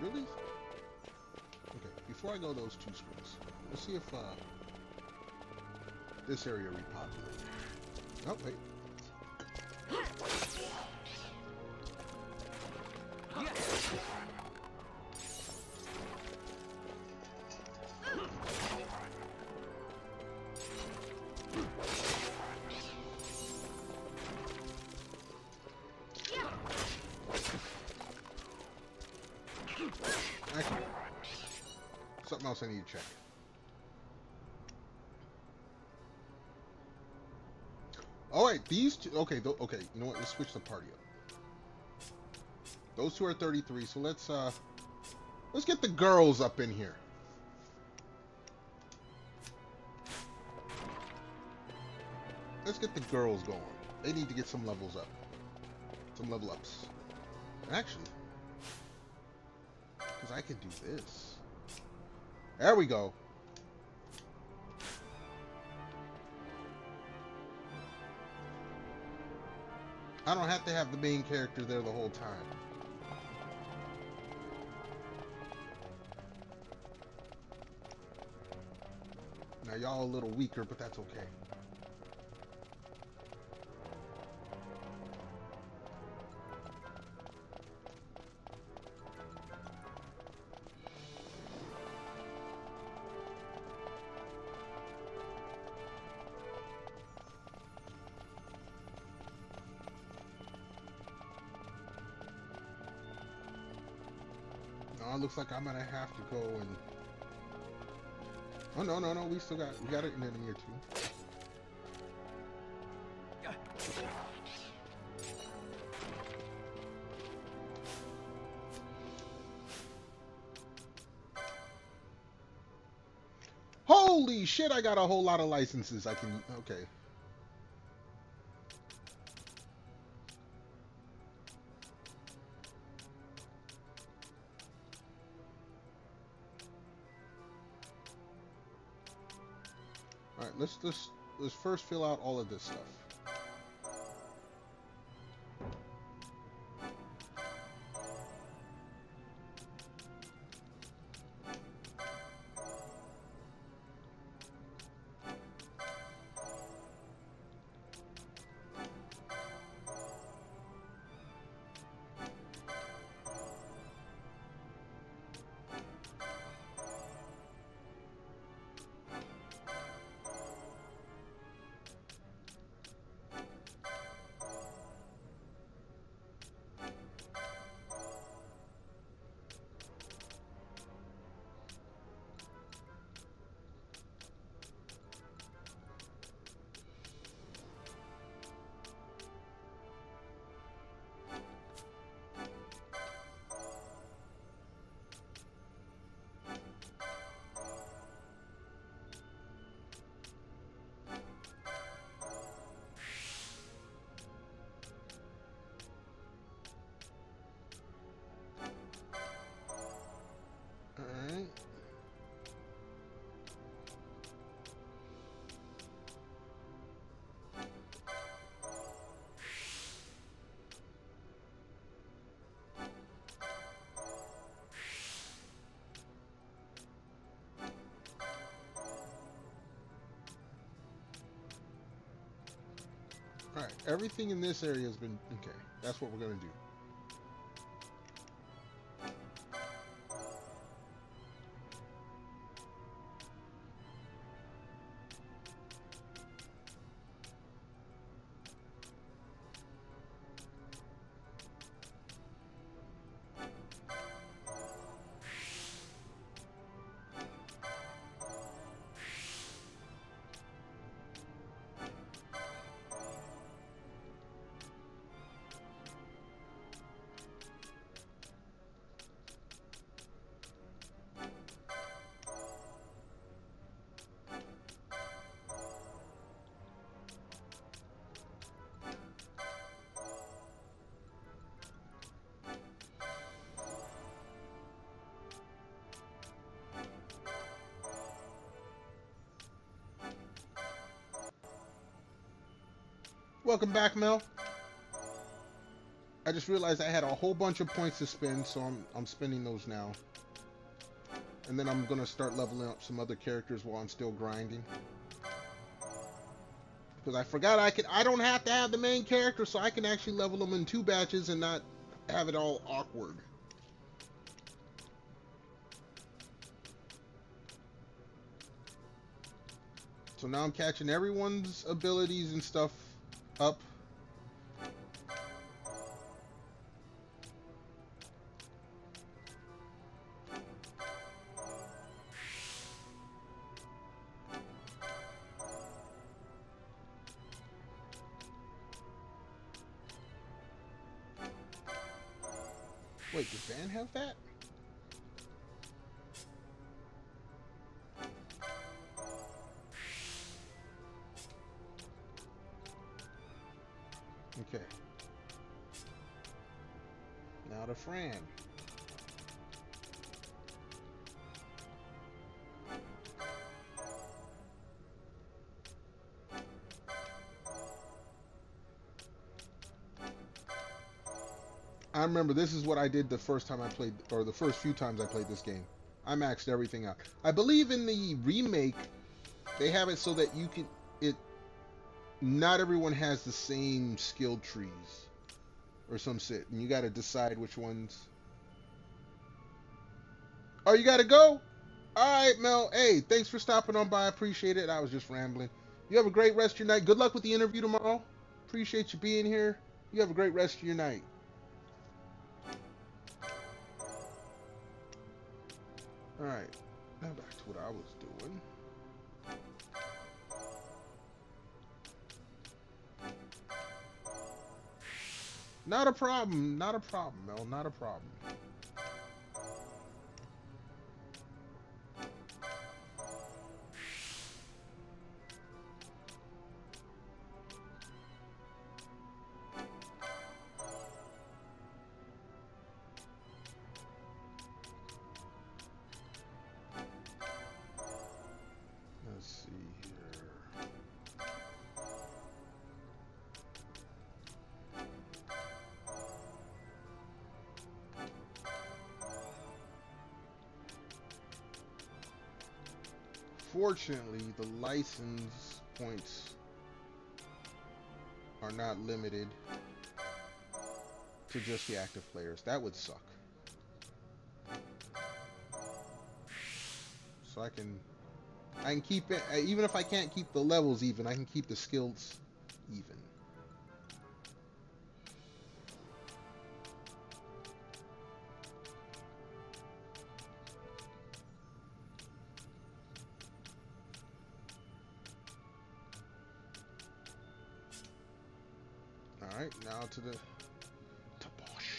Really? Okay, before I go those 2 screens, let's see if this area repopulated. Oh, wait. Actually, something else I need to check. All right, these two. Okay, okay. You know what? Let's switch the party up. Those 2 are 33. So let's get the girls up in here. Let's get the girls going. They need to get some levels up, some level ups. Actually, because I can do this. There we go. I don't have to have the main character there the whole time. Now y'all a little weaker, but that's okay. It looks like I'm gonna have to go and. Oh no! We got it in the near too. Holy shit! I got a whole lot of licenses. I can. Okay. Alright, let's first fill out all of this stuff. Alright, everything in this area has been... Okay, that's what we're going to do. Welcome back, Mel. I just realized I had a whole bunch of points to spend, so I'm spending those now. And then I'm gonna start leveling up some other characters while I'm still grinding. Because I forgot I don't have to have the main character, so I can actually level them in 2 batches and not have it all awkward. So now I'm catching everyone's abilities and stuff up. Wait, did Van have that? Okay. Now to Fran. I remember this is what I did the first time I played, or the first few times I played this game. I maxed everything out. I believe in the remake, they have it so that you can, not everyone has the same skill trees or some shit, and you got to decide which ones. Oh, you got to go? All right, Mel. Hey, thanks for stopping on by. I appreciate it. I was just rambling. You have a great rest of your night. Good luck with the interview tomorrow. Appreciate you being here. You have a great rest of your night. All right, now back to what I was doing. Not a problem, not a problem, Mel, not a problem. Let's see here. Fortunately, the license points are not limited to just the active players. That would suck. So I can keep it, even if I can't keep the levels even, I can keep the skills even. Alright, now to the Tabosh.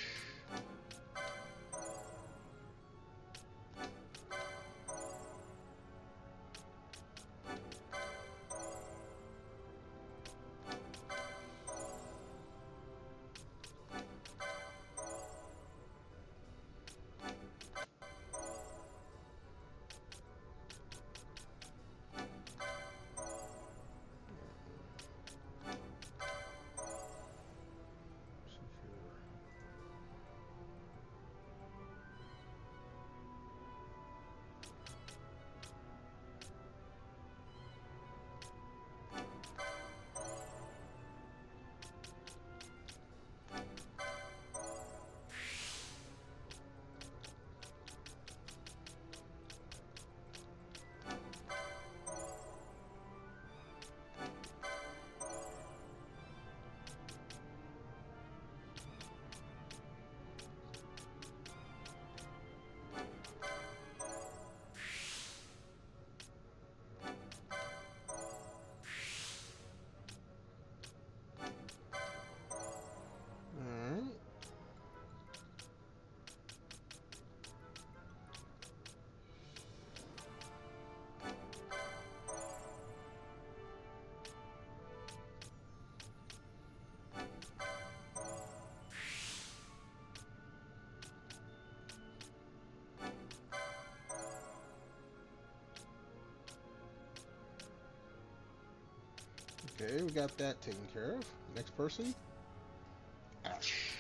Okay, we got that taken care of. Next person. Ash.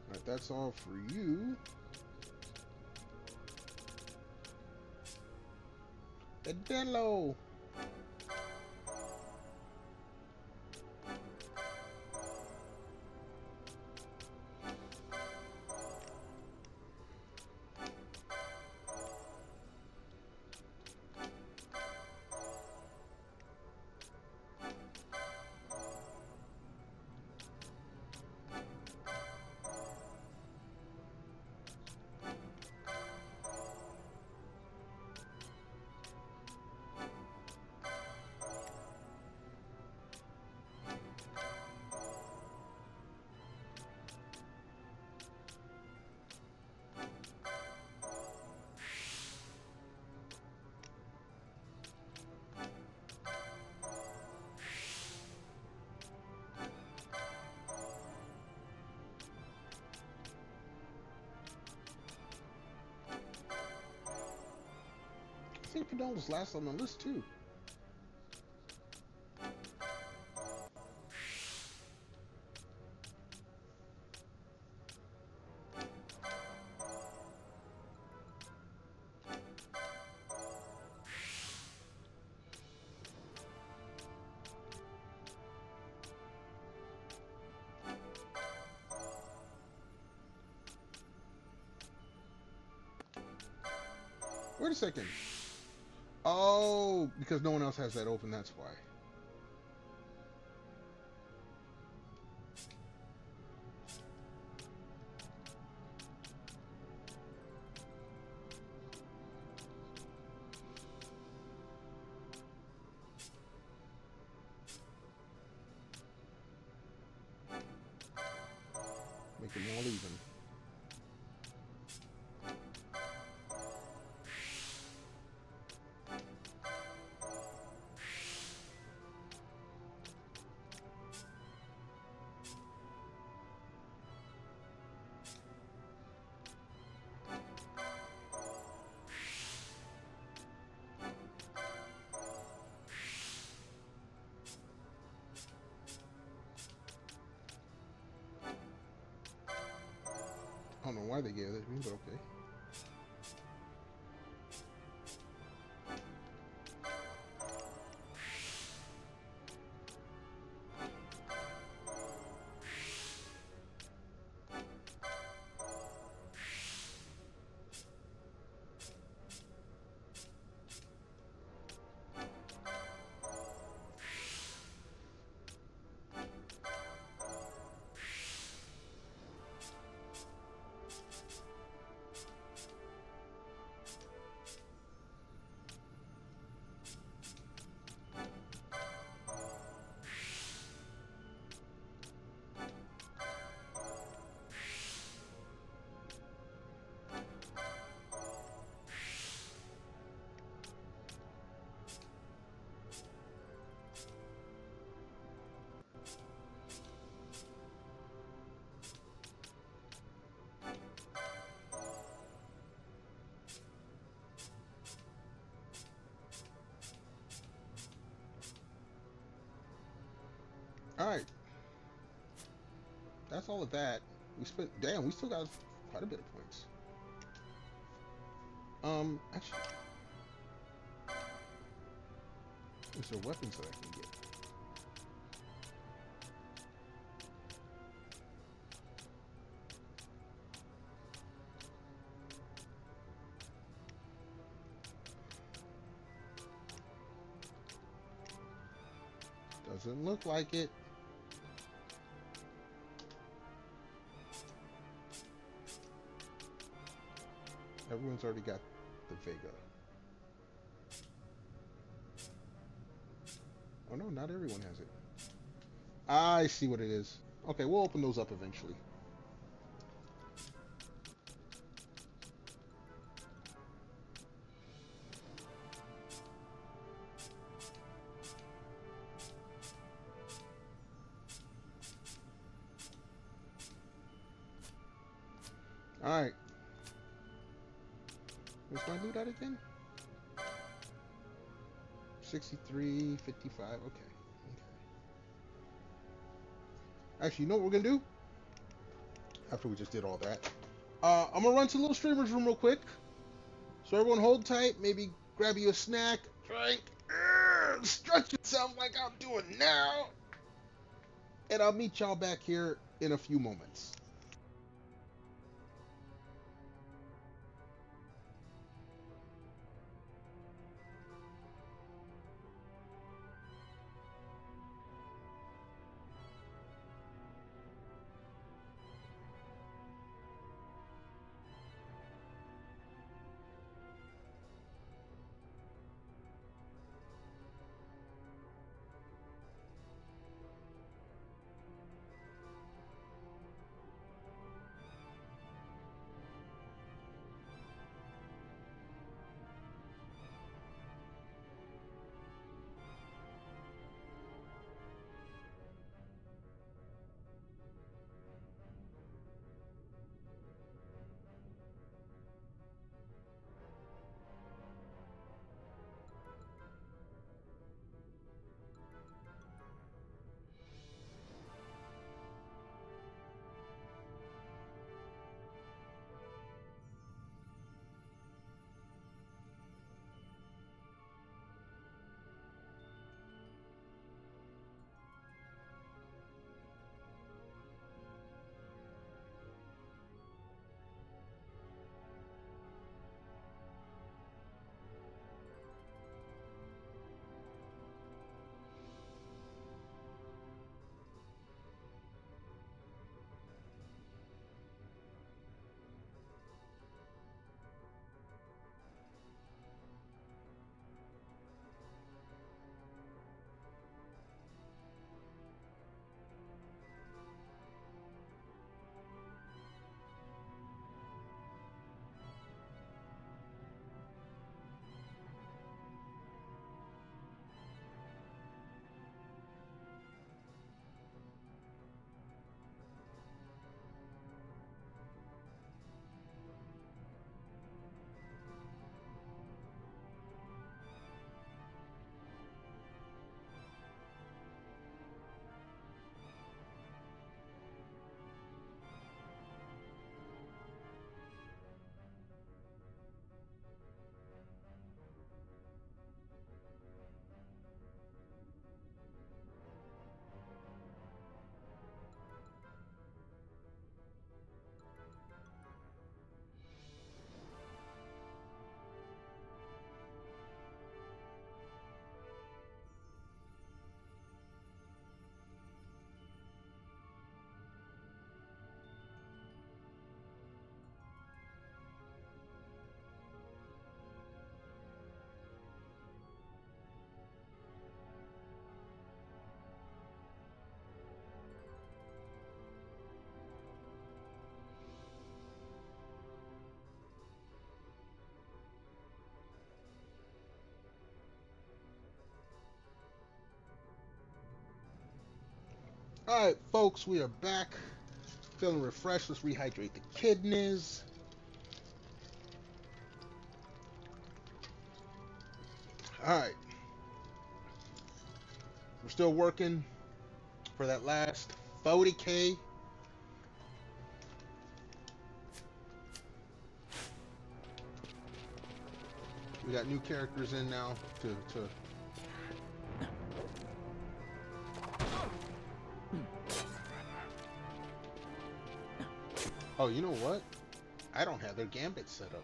Alright, that's all for you. Adelo. I think Padon was last on the list too. Wait a second. Oh, because no one else has that open, that's why. Make them all even. I don't know why they gave that to me, but okay. All right, that's all of that. We spent. Damn, we still got quite a bit of points. Actually, is there weapons that I can get? Doesn't look like it. Everyone's already got the Vega. Oh no, not everyone has it. I see what it is. Okay, we'll open those up eventually. Alright. Where's my loot at again? 63, 55, okay. Actually, you know what we're gonna do? After we just did all that. I'm gonna run to Little Streamer's room real quick. So everyone hold tight, maybe grab you a snack, drink, stretch yourself like I'm doing now. And I'll meet y'all back here in a few moments. All right, folks, we are back. Feeling refreshed. Let's rehydrate the kidneys. All right. We're still working for that last 40K. We got new characters in now to Oh, you know what? I don't have their gambit set up.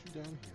Put you down here.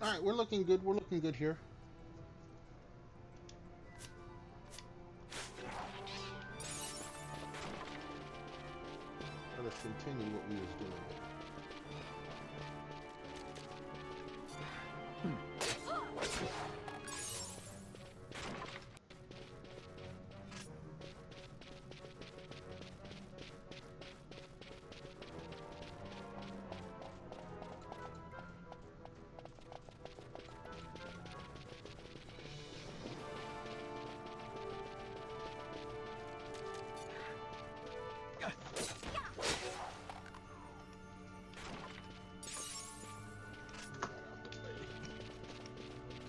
All right, we're looking good. We're looking good here. Let us continue what we was doing.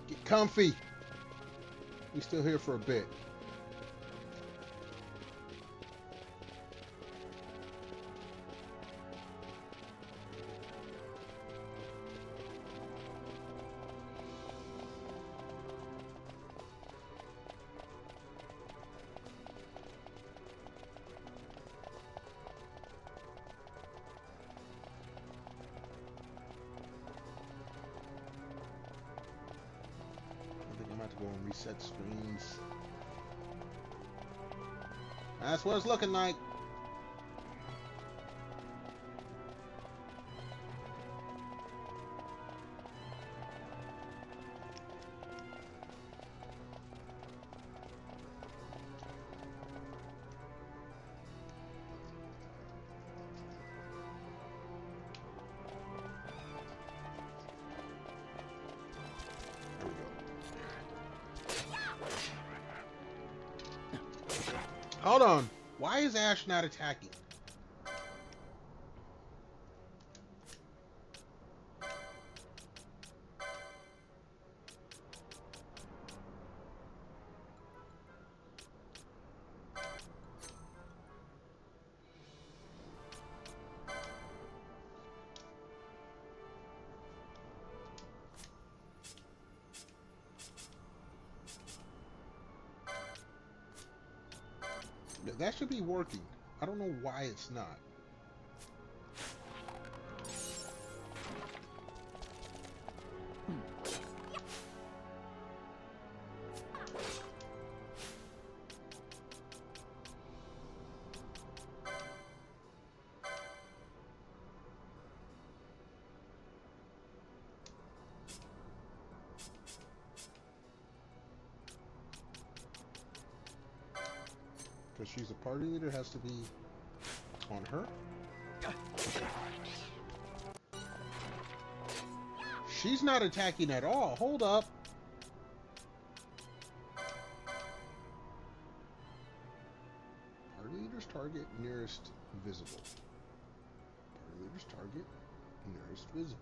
Get comfy. We still here for a bit. Go and reset screens. That's what it's looking like. Hold on. Why is Ash not attacking? That should be working. I don't know why it's not. Because she's a party leader, has to be on her. She's not attacking at all. Hold up. Party leader's target nearest visible. Party leader's target nearest visible.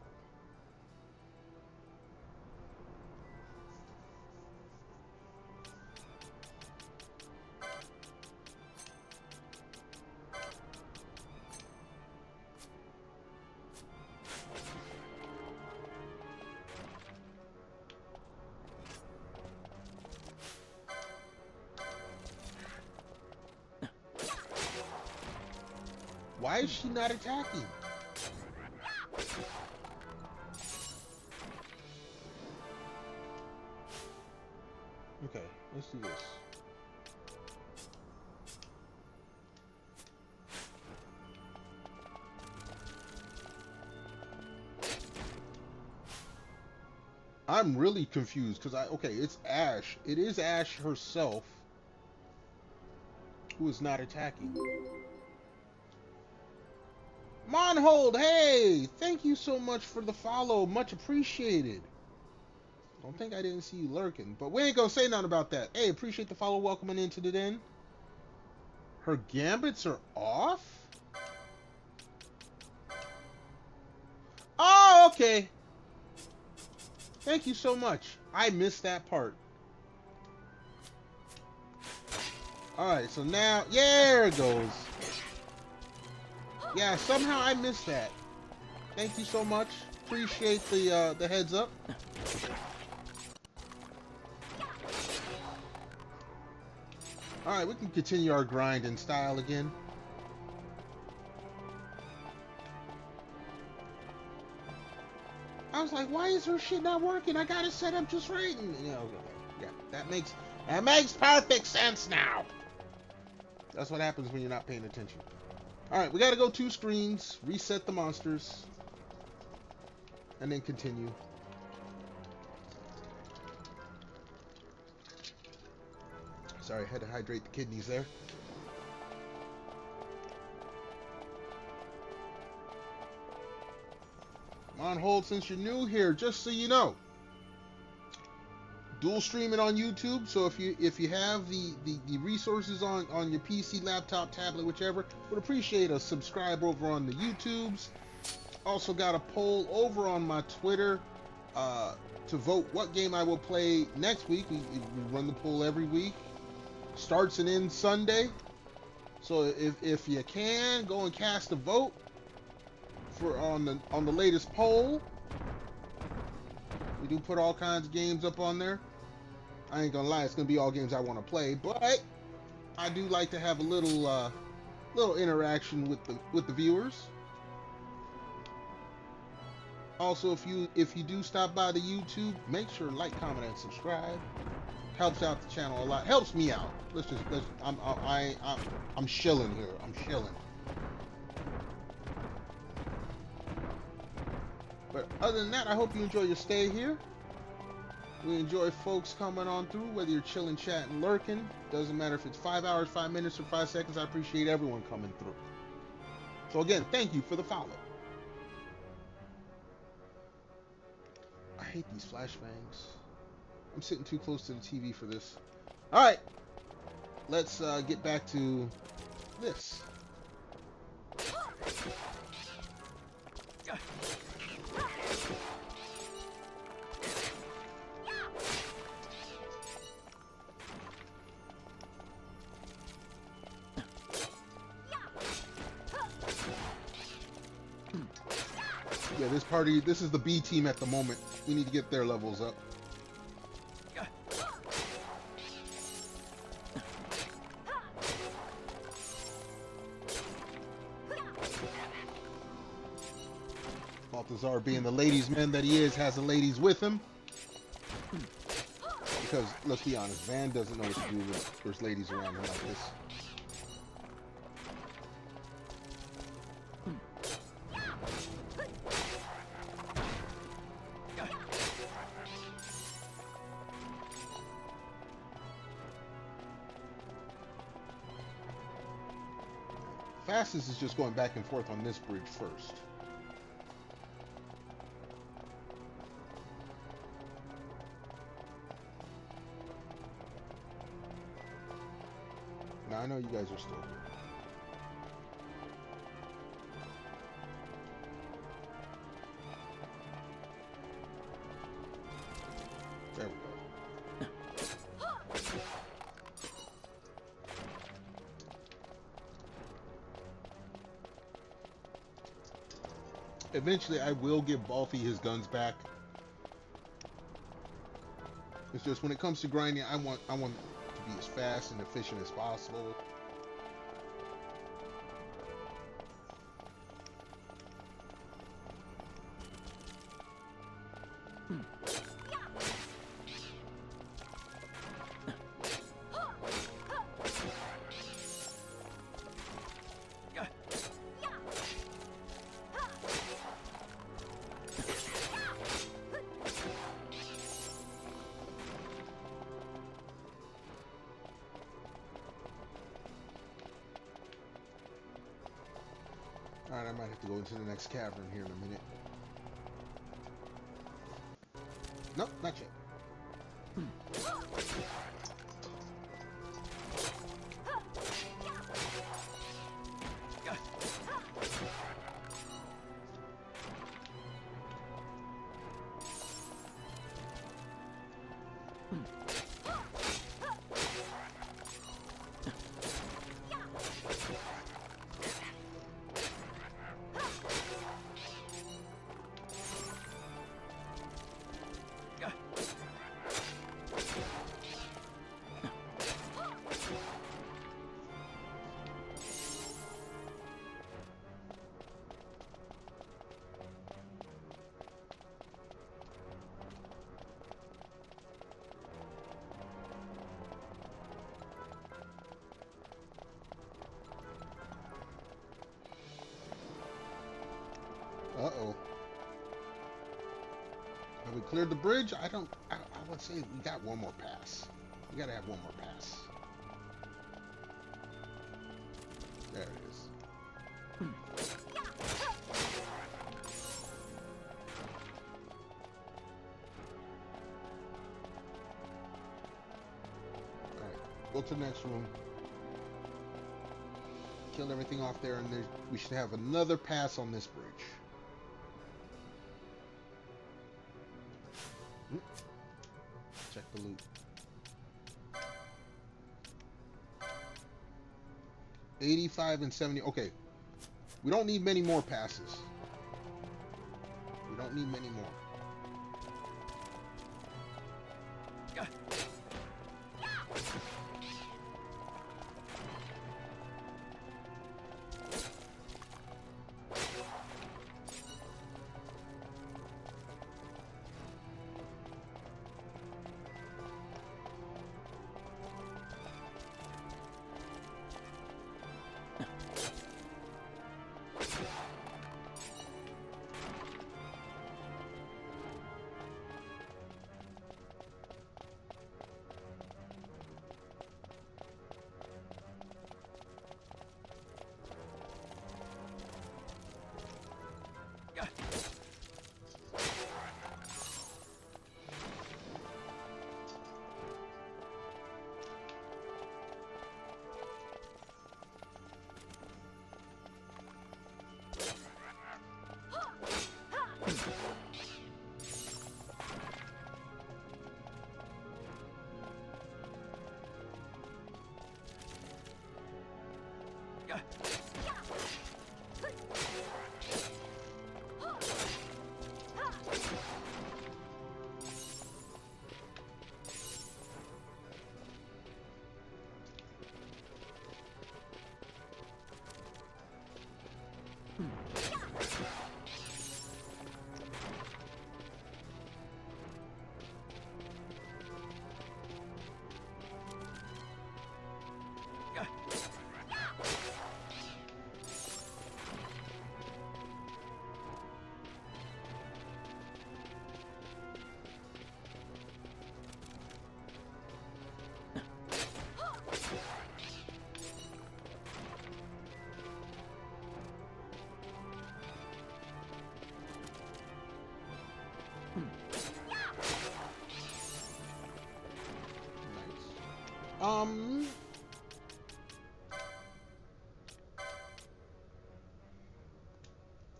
Why is she not attacking? Okay, let's do this. I'm really confused because okay, it's Ash. It is Ash herself who is not attacking. Monhold, hey! Thank you so much for the follow. Much appreciated. Don't think I didn't see you lurking, but we ain't gonna say nothing about that. Hey, appreciate the follow, welcoming into the den. Her gambits are off? Oh, okay. Thank you so much. I missed that part. Alright, so now, yeah, there it goes. Yeah, somehow I missed that. Thank you so much. Appreciate the heads up. Alright, we can continue our grind in style again. I was like, why is her shit not working? I got it set up just right. And, you know, yeah, that makes perfect sense now. That's what happens when you're not paying attention. Alright, we gotta go 2 screens, reset the monsters, and then continue. Sorry, I had to hydrate the kidneys there. On hold since you're new here, just so you know. Dual streaming on YouTube, so if you have the resources on your PC, laptop, tablet, whichever, would appreciate a subscribe over on the YouTubes. Also got a poll over on my Twitter to vote what game I will play next week. We run the poll every week. Starts and ends Sunday. So if you can, go and cast a vote for on the latest poll. We do put all kinds of games up on there. I ain't gonna lie, it's gonna be all games I want to play, but I do like to have a little interaction with the viewers. Also, if you do stop by the YouTube, make sure to like, comment, and subscribe. Helps out the channel a lot. Helps me out. I'm shilling here. I'm shilling. But other than that, I hope you enjoy your stay here. We enjoy folks coming on through, whether you're chilling, chatting, lurking. Doesn't matter if it's 5 hours, 5 minutes, or 5 seconds. I appreciate everyone coming through. So again, thank you for the follow. I hate these flashbangs. I'm sitting too close to the TV for this. Alright. let's get back to this. Yeah, this is the B team at the moment. We need to get their levels up. Balthazar, being the ladies' man that he is, has the ladies with him. Because, let's be honest, Van doesn't know what to do when there's ladies around him like this. Fastest is just going back and forth on this bridge first. Now I know you guys are still here. There we go. Eventually, I will give Balthy his guns back. It's just when it comes to grinding, I want to be as fast and efficient as possible. Alright, I might have to go into the next cavern here in a minute. Nope, not yet. Uh-oh. Have we cleared the bridge? I would say we got one more pass. We gotta have one more pass. There it is. Alright, go to the next room. Kill everything off there, and we should have another pass on this bridge. Check the loot. 85 and 70. Okay. We don't need many more passes. We don't need many more.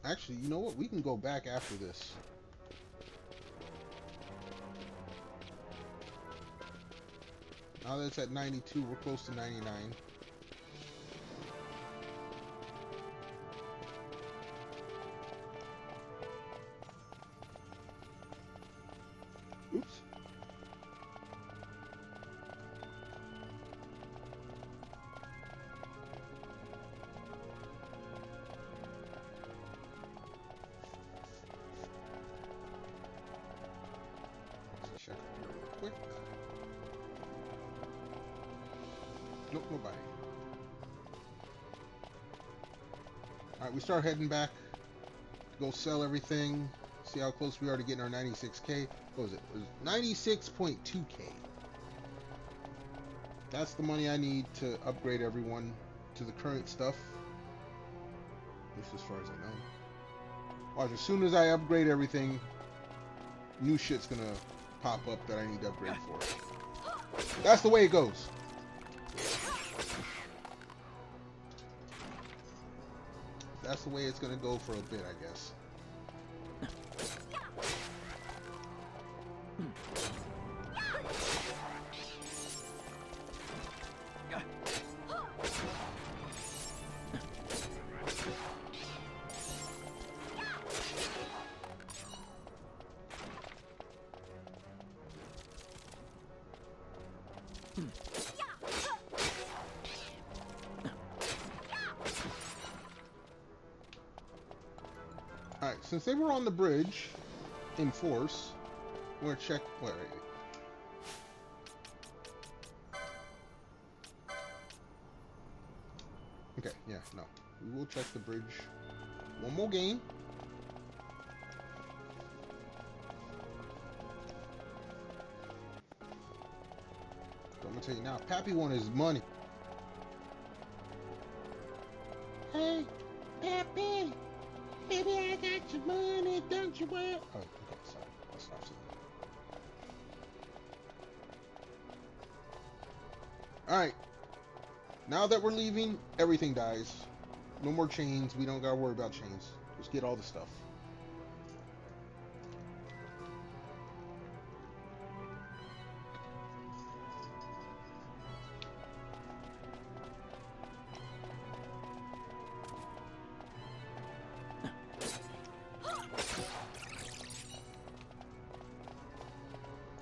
Actually, you know what? We can go back after this. Now that it's at 92, we're close to 99. Oops. Let's check it real quick. Nope, nobody. Alright, we start heading back to go sell everything. See how close we are to getting our 96k. What was it? It was 96.2k. That's the money I need to upgrade everyone to the current stuff. At least as far as I know. Watch, as soon as I upgrade everything, new shit's gonna pop up that I need to upgrade for. That's the way it goes. That's the way it's gonna go for a bit, I guess. Alright, since they were on the bridge in force, we're gonna check. Wait. Okay, yeah, no. We will check the bridge one more game. So I'm gonna tell you now, Pappy won his money. Hey, Pappy! Baby, I got your money, don't you worry. Oh, okay, sorry. I'll stop saying that. Alright. Now that we're leaving, everything dies. No more chains. We don't gotta worry about chains. Just get all the stuff.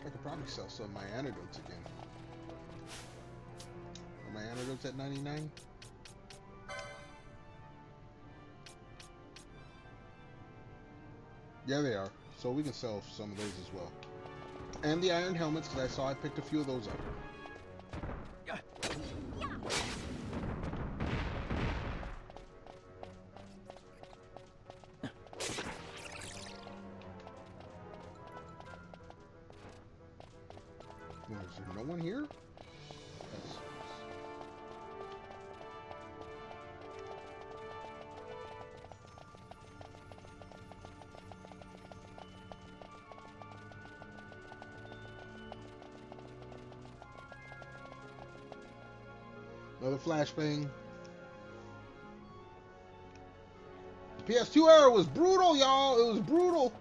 I could probably sell some of my antidotes again. Are my antidotes at 99? Yeah, they are. So we can sell some of those as well. And the iron helmets, because I saw I picked a few of those up. Is there no one here? That's... Another flashbang. The PS2 era was brutal, y'all. It was brutal.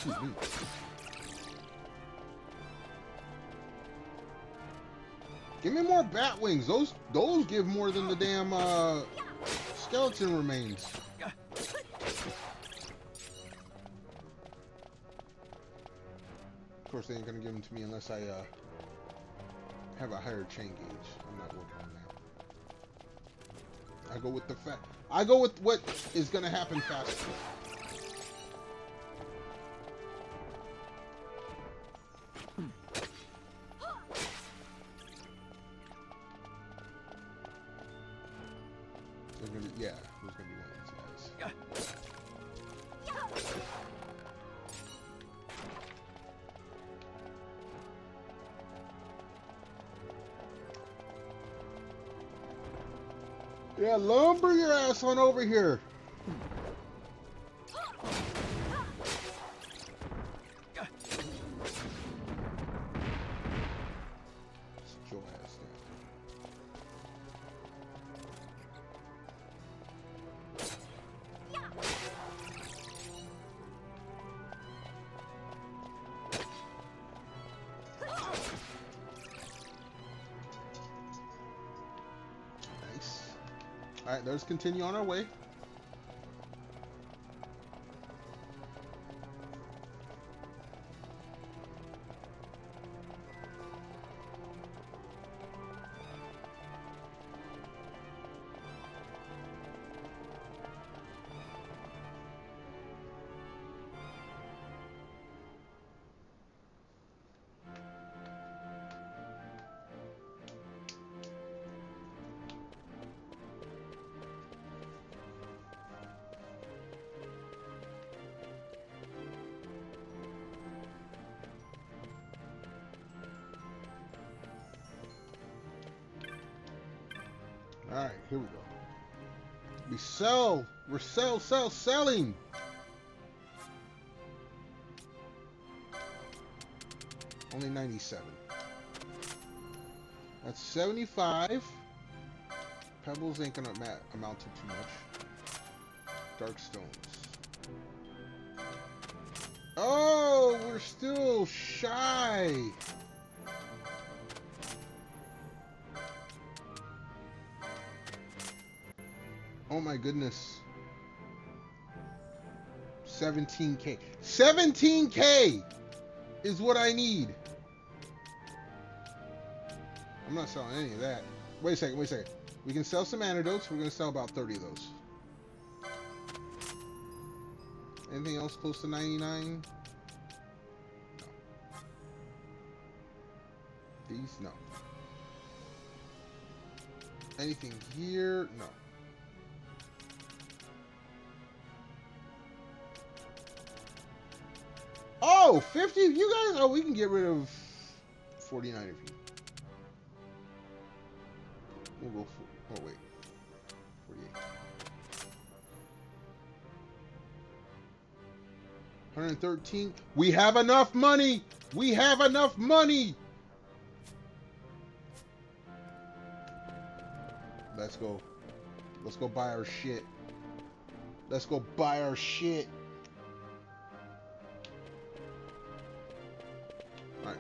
Excuse me. Give me more bat wings. Those give more than the damn skeleton remains. Of course, they ain't gonna give them to me unless I have a higher chain gauge. I'm not working on that. I go with the I go with what is gonna happen faster. Yeah, there's gonna be one of these guys. Yeah, lumber your ass on over here. Sit your ass down. Alright, let's continue on our way. Alright, here we go. We sell. We're selling. Only 97. That's 75. Pebbles ain't gonna amount to too much. Dark stones. Oh, we're still shy. Oh my goodness. 17K. 17K is what I need. I'm not selling any of that. Wait a second. We can sell some antidotes. We're going to sell about 30 of those. Anything else close to 99? No. These? No. Anything here? No. Oh, 50 of you guys? Oh, we can get rid of 49 of you. We'll go for, oh wait, 48. 113. We have enough money. We have enough money. Let's go. Let's go buy our shit. Let's go buy our shit. Alright.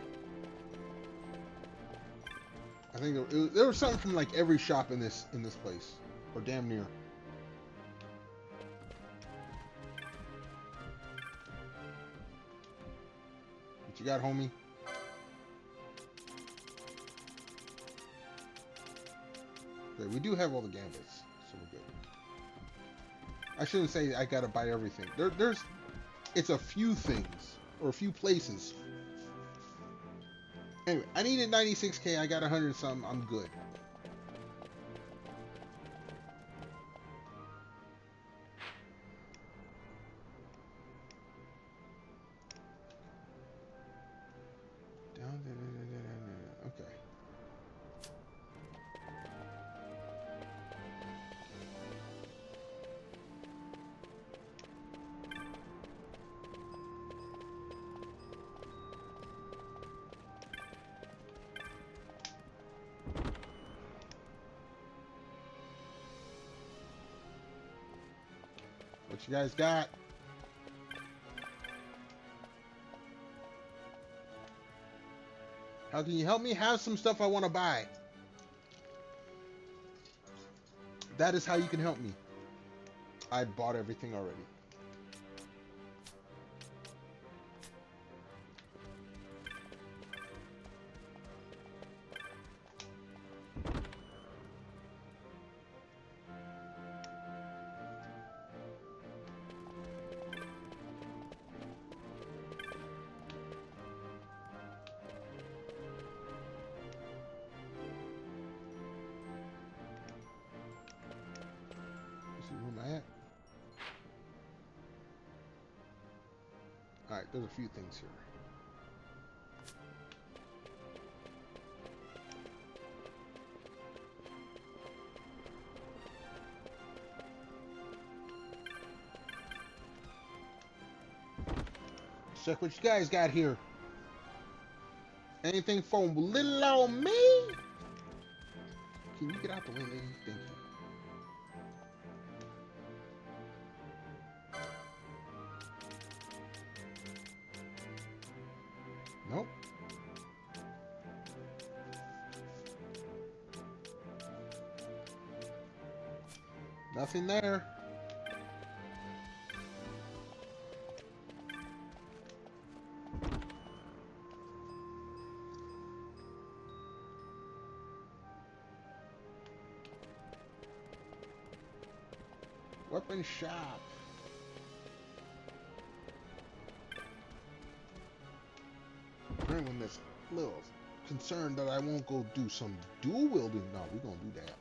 I think there was something from like every shop in this place. Or damn near. What you got, homie? Okay, we do have all the gambits, so we're good. I shouldn't say I gotta buy everything. It's a few things, or a few places. Anyway, I needed 96K, I got 100 something, I'm good. Okay. What you guys got? How can you help me? Have some stuff I want to buy. That is how you can help me. I bought everything already. Alright, there's a few things here. Let's check what you guys got here. Anything for little old me? Can you get out the way, lady? Thank you. Nope. Nothing there. Weapon shop. Everyone that's a little concerned that I won't go do some dual wielding. No, we're gonna do that.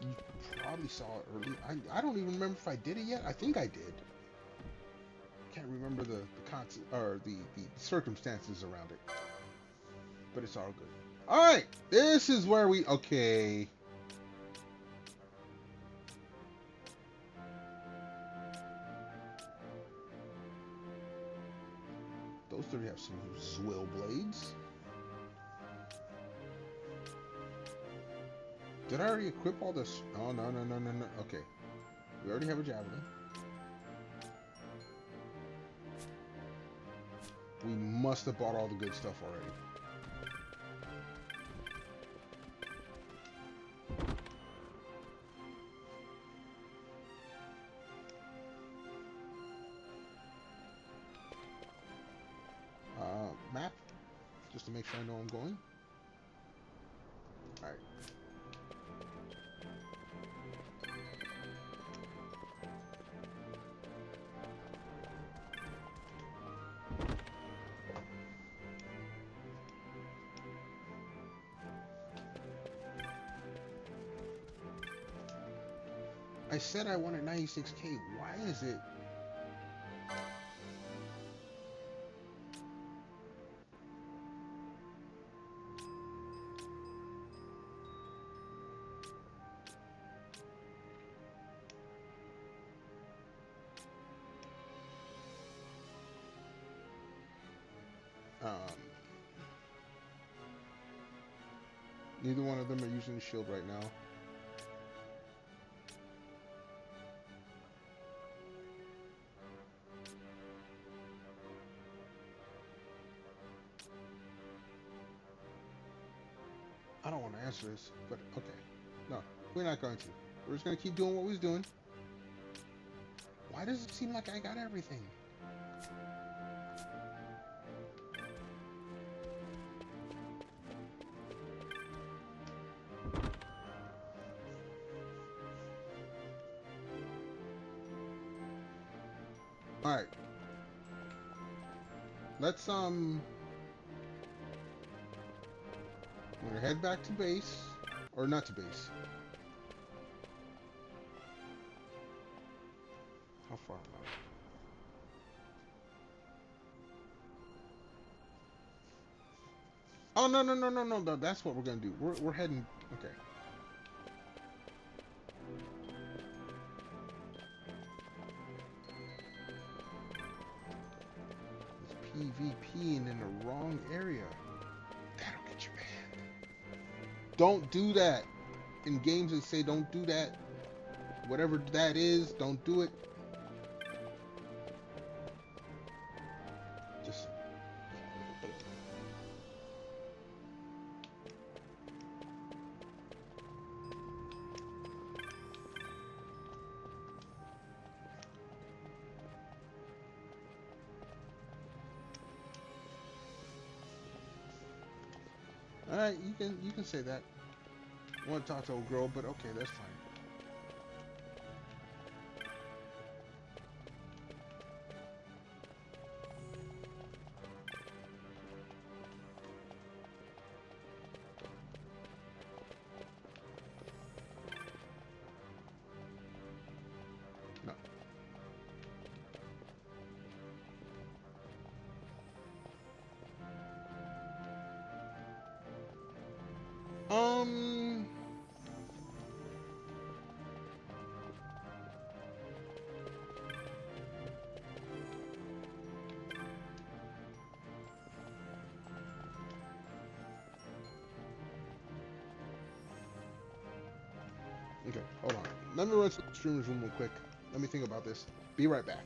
You probably saw it earlier. I don't even remember if I did it yet. I think I did. Can't remember the circumstances around it. But it's all good. Alright, this is where we okay. Those three have some Zwill blades. Did I already equip all this? Oh, no. Okay. We already have a javelin. We must have bought all the good stuff already. Map, just to make sure I know I'm going. Alright. I said I wanted 96K. Why is it? Neither one of them are using the shield right now. I don't want to answer this, but okay. No, we're not going to. We're just going to keep doing what we're doing. Why does it seem like I got everything? Alright. Let's, we're gonna head back to base. Or not to base. How far am I? Oh, no. That's what we're gonna do. We're heading... Okay. PvPing in the wrong area. That'll get you banned. Don't do that. In games that say don't do that, whatever that is, don't do it. Just Alright, you can say that. I want to talk to old girl, but okay, that's fine. No. Okay, hold on. Let me run to the streamer's room real quick. Let me think about this. Be right back.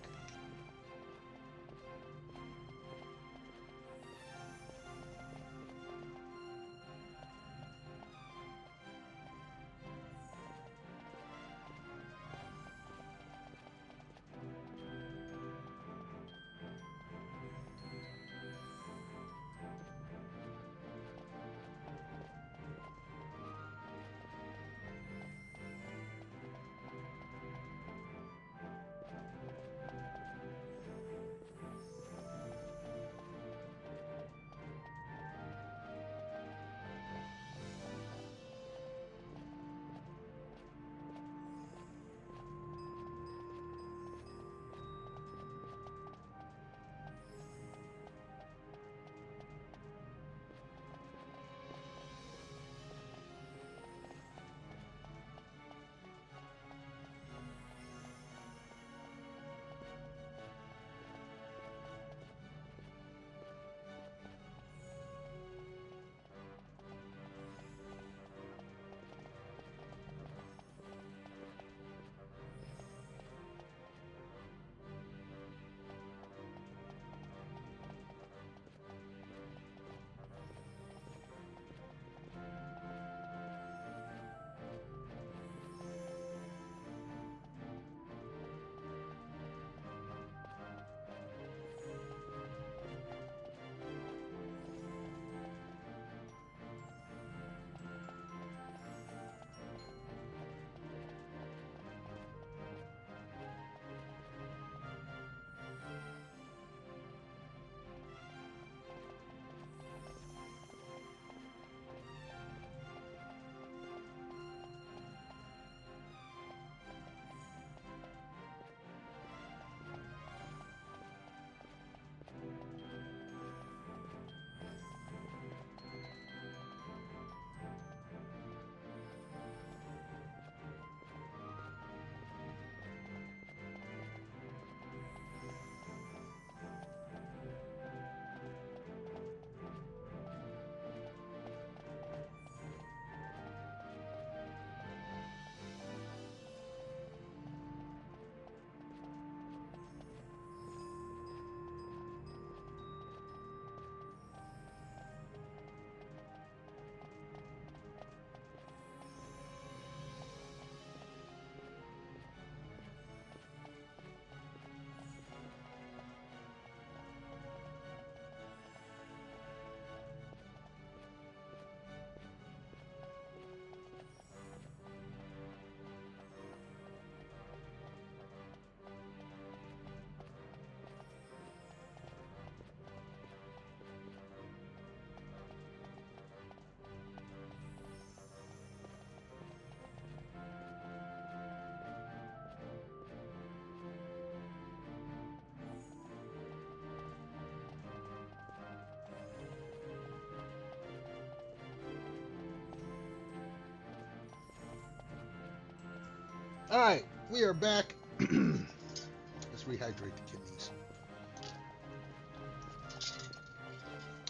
All right, we are back. Let's rehydrate the kidneys.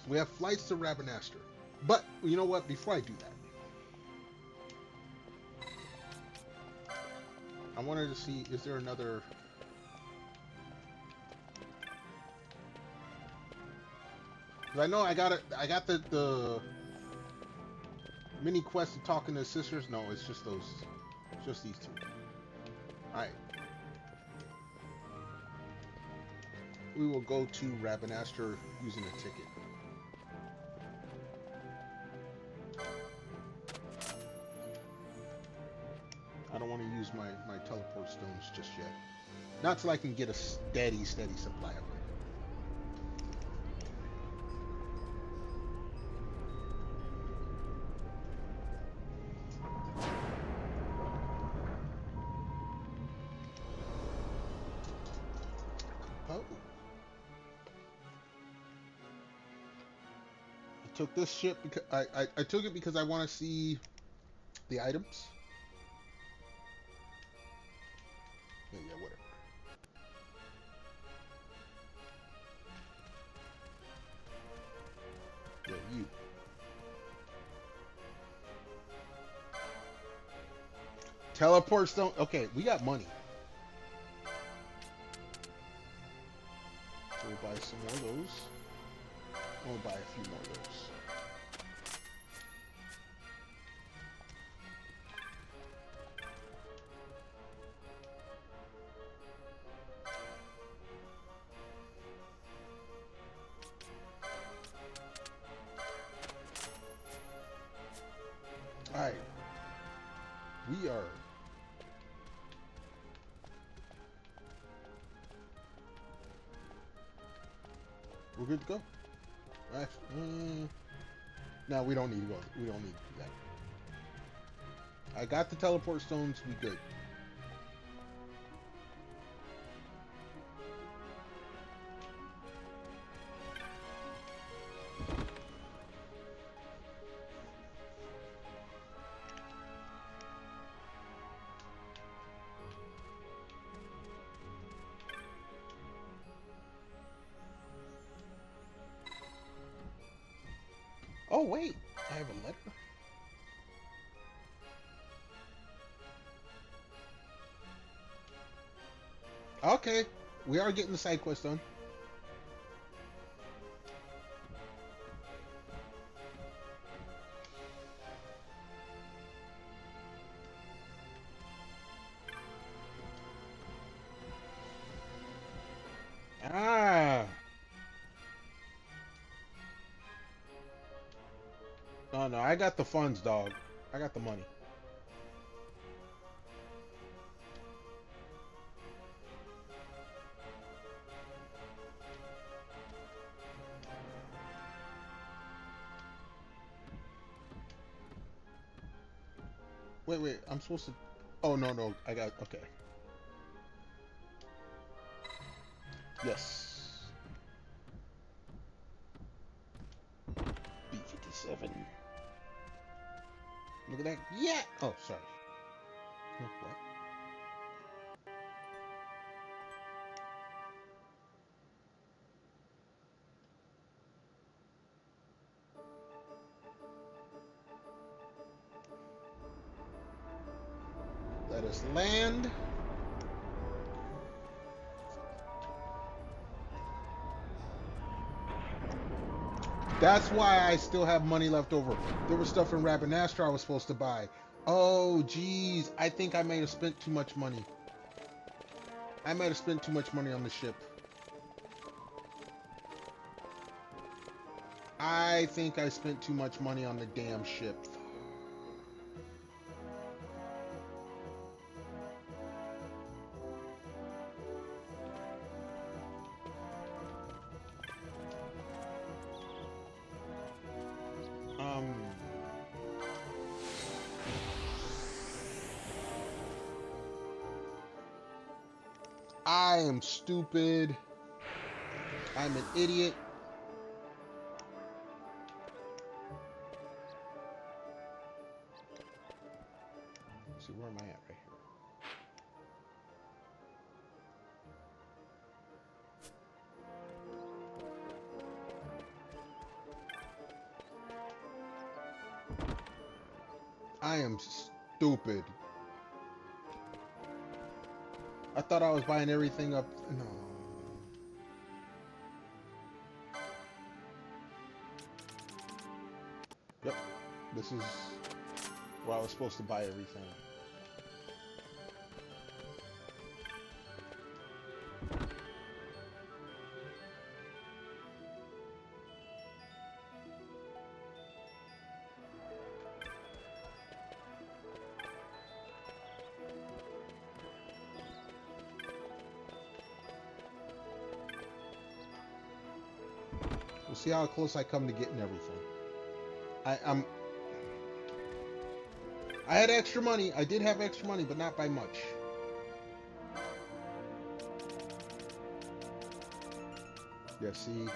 We have flights to Rabanastre. But, you know what? Before I do that, I wanted to see, is there another... Because I know I got the mini quest of talking to sisters. No, it's just those. It's just these two. Alright. We will go to Rabanastre using a ticket. I don't want to use my teleport stones just yet. Not till I can get a steady supply of them. Oh. I took this ship because I took it because I want to see the items. Yeah, whatever. Yeah, you. Teleport stone. Okay, we got money. So we'll buy some more of those. We'll buy a few more of those. Alright. We are... We're good to go. No, we don't need to go. We don't need that. I got the teleport stones. We good. Oh, wait. I have a letter. Okay. We are getting the side quest done. Ah. Oh, no. I got the funds, dog. I got the money. Wait. I'm supposed to... Oh, no. I got... Okay. Yes. B-57. Look at that. Yeah! Oh, sorry. What? Let us land. That's why I still have money left over. There was stuff in Rapid Astra I was supposed to buy. Oh, geez. I think I may have spent too much money. I might have spent too much money on the ship. I think I spent too much money on the damn ship. I am stupid. I'm an idiot. Let's see, where am I at right here? I am stupid. I thought I was buying everything up. No. Yep. This is where I was supposed to buy everything. We'll see how close I come to getting everything. I had extra money. I did have extra money, but not by much. Yeah, see.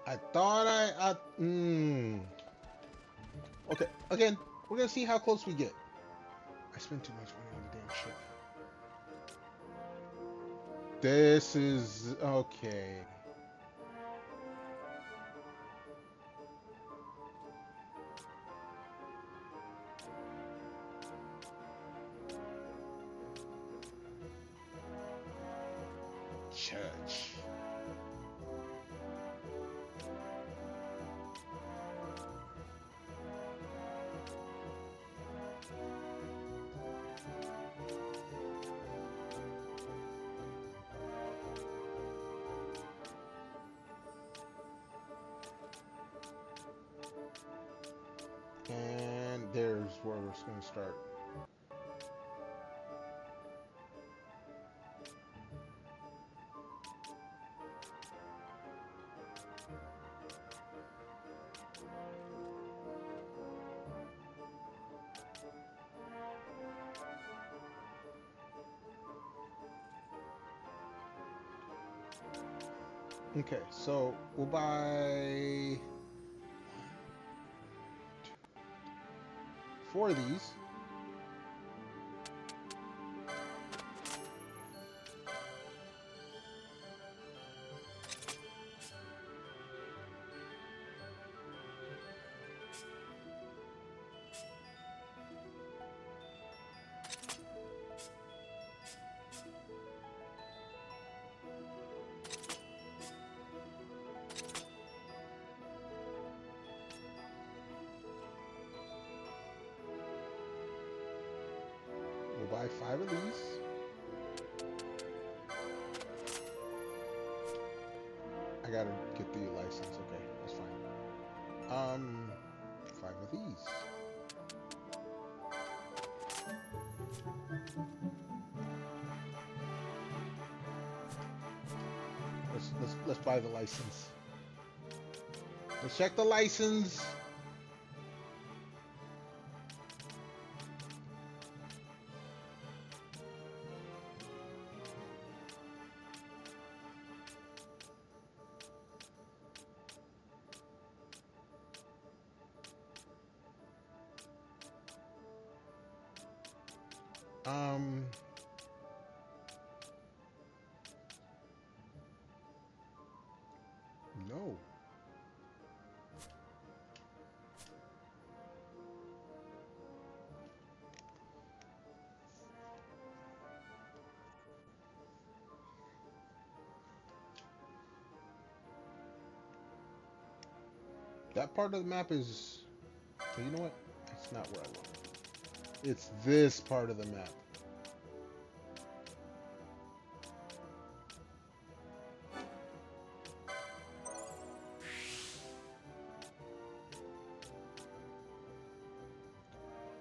I thought Okay, again, we're gonna see how close we get. I spent too much money on the damn ship. This is okay. Church. And there's where we're going to start. Okay, so we'll buy 4 of these. Buy 5 of these. I gotta get the license. Okay, that's fine. 5 of these. Let's buy the license. Let's check the license. No. That part of the map is... So you know what? It's not where I want. It's this part of the map.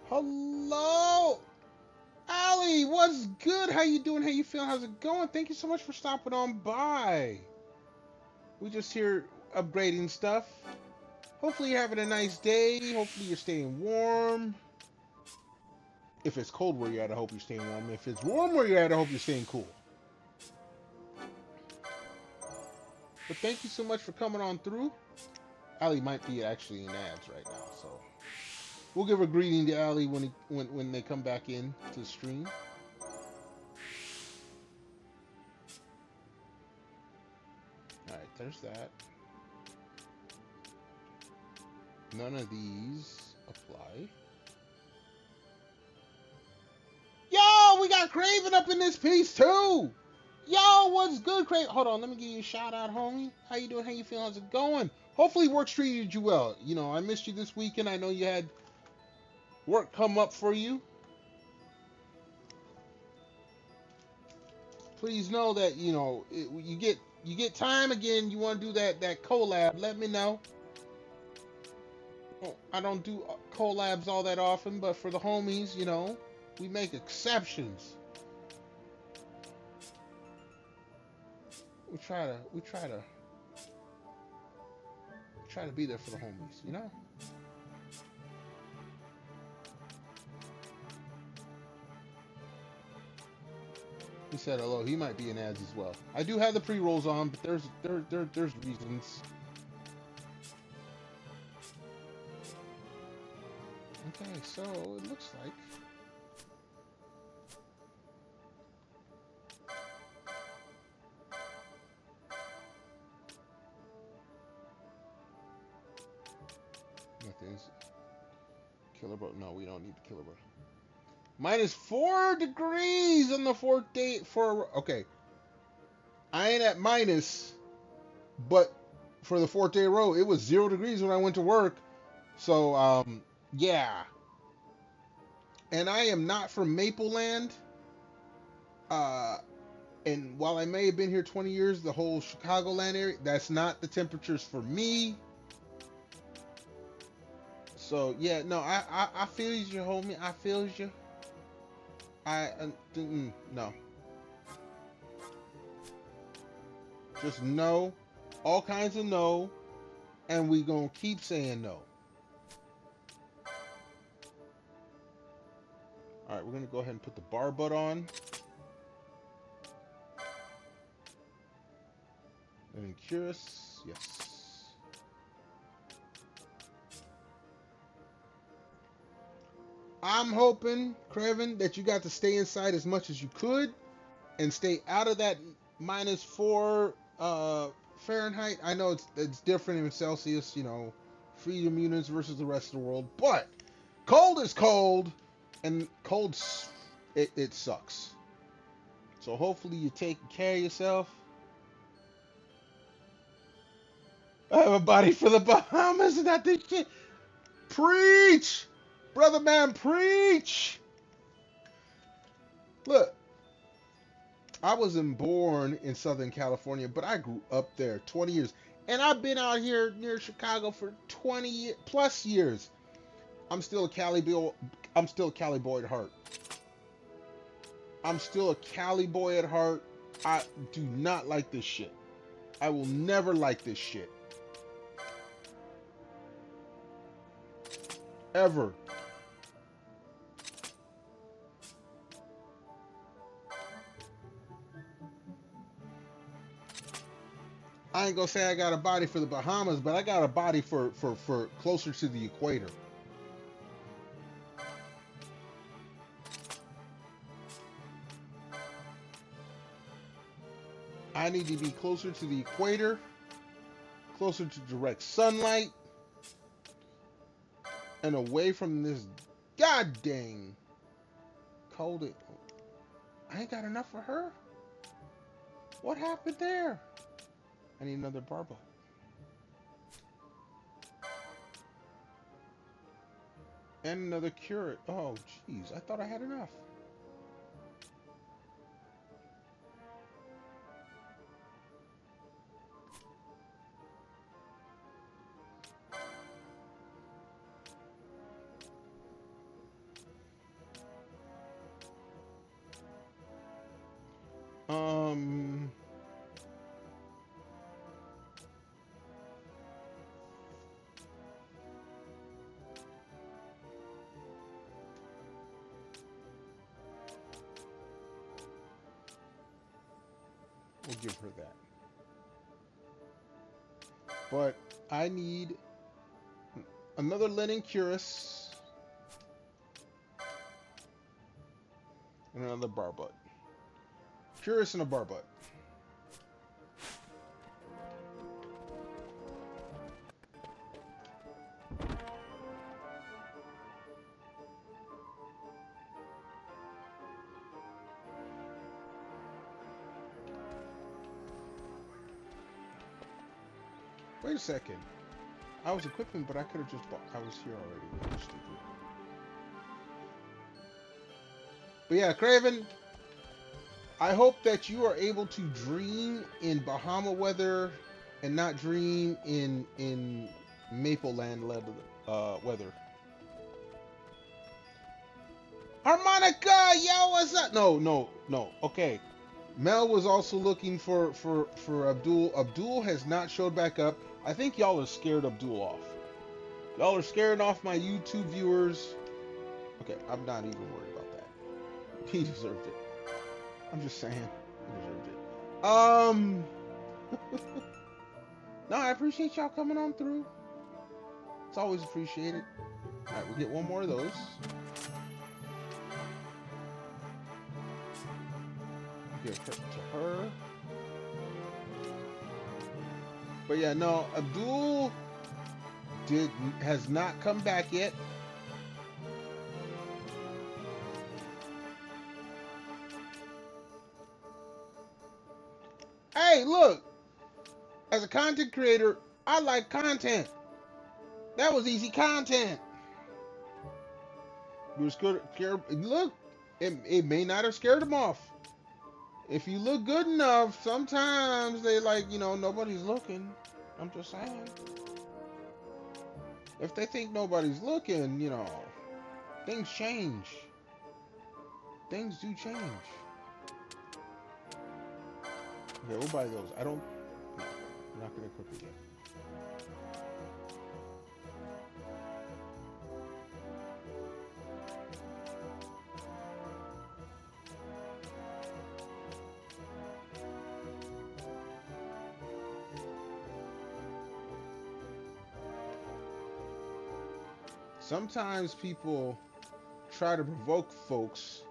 Hello, Allie. What's good? How you doing? How you feeling? How's it going? Thank you so much for stopping on by. We just here upgrading stuff. Hopefully you're having a nice day. Hopefully you're staying warm. If it's cold where you're at, I hope you're staying warm. If it's warm where you're at, I hope you're staying cool. But thank you so much for coming on through. Allie might be actually in ads right now, so we'll give a greeting to Allie when they come back in to the stream. Alright, there's that. None of these apply. Yo, we got Craven up in this piece too! Yo, what's good, Craig? Hold on, let me give you a shout out, homie. How you doing? How you feeling? How's it going? Hopefully work treated you well. You know, I missed you this weekend. I know you had work come up for you. Please know that, you know, you get time again, you want to do that collab, let me know. I don't do collabs all that often, but for the homies, you know, we make exceptions. We try to be there for the homies, you know. He said hello. He might be in ads as well. I do have the pre-rolls on, but there's reasons. Okay, so it looks like nothing's killer bro. No, we don't need the killer bro. -4 degrees on the fourth day for okay. I ain't at minus, but for the fourth day row, it was 0 degrees when I went to work. So yeah. And I am not from Mapleland. And while I may have been here 20 years, the whole Chicagoland area, that's not the temperatures for me. So yeah, no, I feel you, homie. I feel you. No, just no, all kinds of no, and we gonna keep saying no. All right, we're gonna go ahead and put the bar butt on. And curious, yes. I'm hoping, Krevin, that you got to stay inside as much as you could and stay out of that -4 Fahrenheit. I know it's different in Celsius, you know, freedom units versus the rest of the world, but cold is cold, and it sucks. So hopefully you're taking care of yourself. I have a body for the Bahamas, and not this shit. Preach, brother man, preach. Look, I wasn't born in Southern California, but I grew up there 20 years. And I've been out here near Chicago for 20 plus years. I'm still a Cali boy. I'm still a Cali boy at heart. I'm still a Cali boy at heart. I do not like this shit. I will never like this shit. Ever. I ain't gonna say I got a body for the Bahamas, but I got a body for closer to the equator. I need to be closer to the equator, closer to direct sunlight, and away from this god dang cold. I ain't got enough for her. What happened there? I need another barba. And another curate. Oh, jeez. I thought I had enough. We'll give her that. But I need another linen cuirass and another barbutt. Cuirass and a barbutt. Wait a second. I was equipping, but I could have just bought. I was here already. I'm stupid. But yeah, Craven, I hope that you are able to dream in Bahama weather and not dream in Maple Land weather. Harmonica, yo, what's up? No. Okay. Mel was also looking for Abdul. Abdul has not showed back up. I think y'all are scared Abdul off. Y'all are scaring off my YouTube viewers. Okay, I'm not even worried about that. He deserved it. I'm just saying, he deserved it. No, I appreciate y'all coming on through. It's always appreciated. All right, we get one more of those. Give her to her. But yeah, no, Abdul has not come back yet. Hey, look! As a content creator, I like content. That was easy content. You were scared. Look, it may not have scared them off. If you look good enough, sometimes they like, nobody's looking. I'm just saying. If they think nobody's looking, things change. Things do change. Okay, we'll buy those. No, I'm not gonna equip it yet. Sometimes people try to provoke folks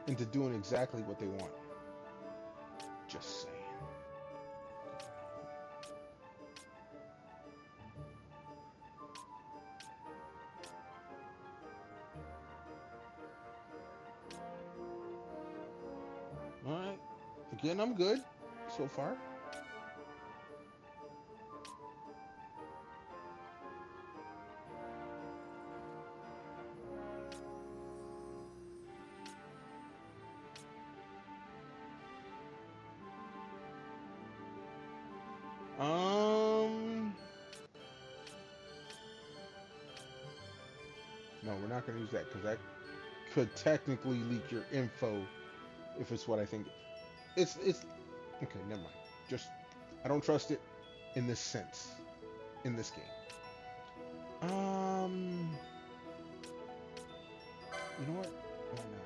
into doing exactly what they want. Just saying. Alright. Again, I'm good so far. No, we're not going to use that because that could technically leak your info if it's what I think. It's okay, never mind. Just, I don't trust it in this sense, in this game. You know what? Why not?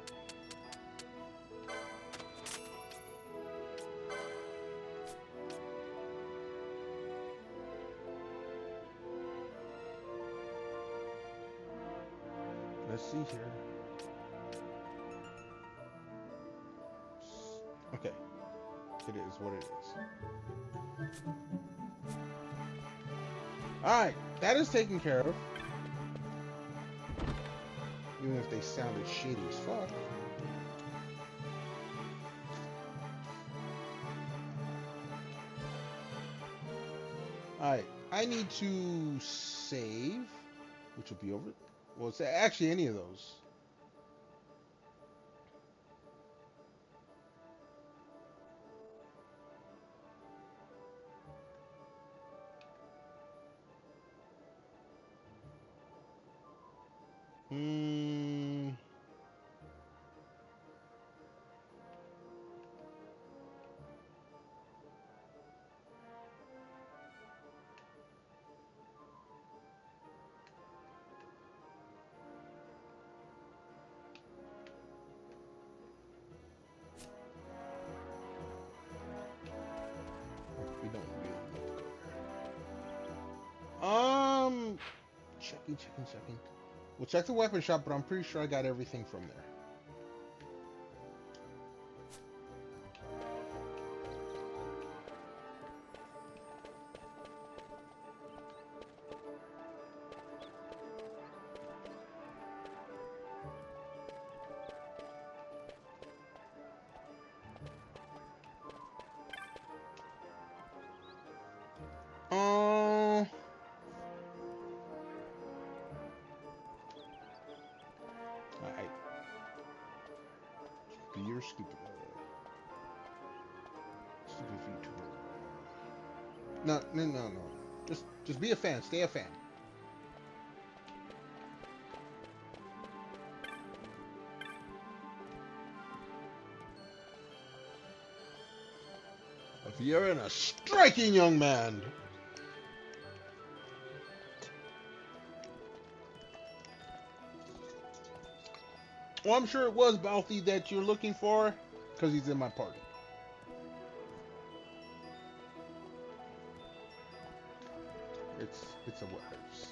Let's see here. Okay. It is what it is. Alright, that is taken care of. Even if they sounded shady as fuck. Alright, I need to save, which will be over. Well, it's actually any of those. We don't really need to go there. Checking. We'll check the weapon shop, but I'm pretty sure I got everything from there. you're stupid. Stupid VTuber. No. Just be a fan. Stay a fan. If you're in a striking young man. Well, I'm sure it was Balthy that you're looking for, because he's in my party. It's a whatevs.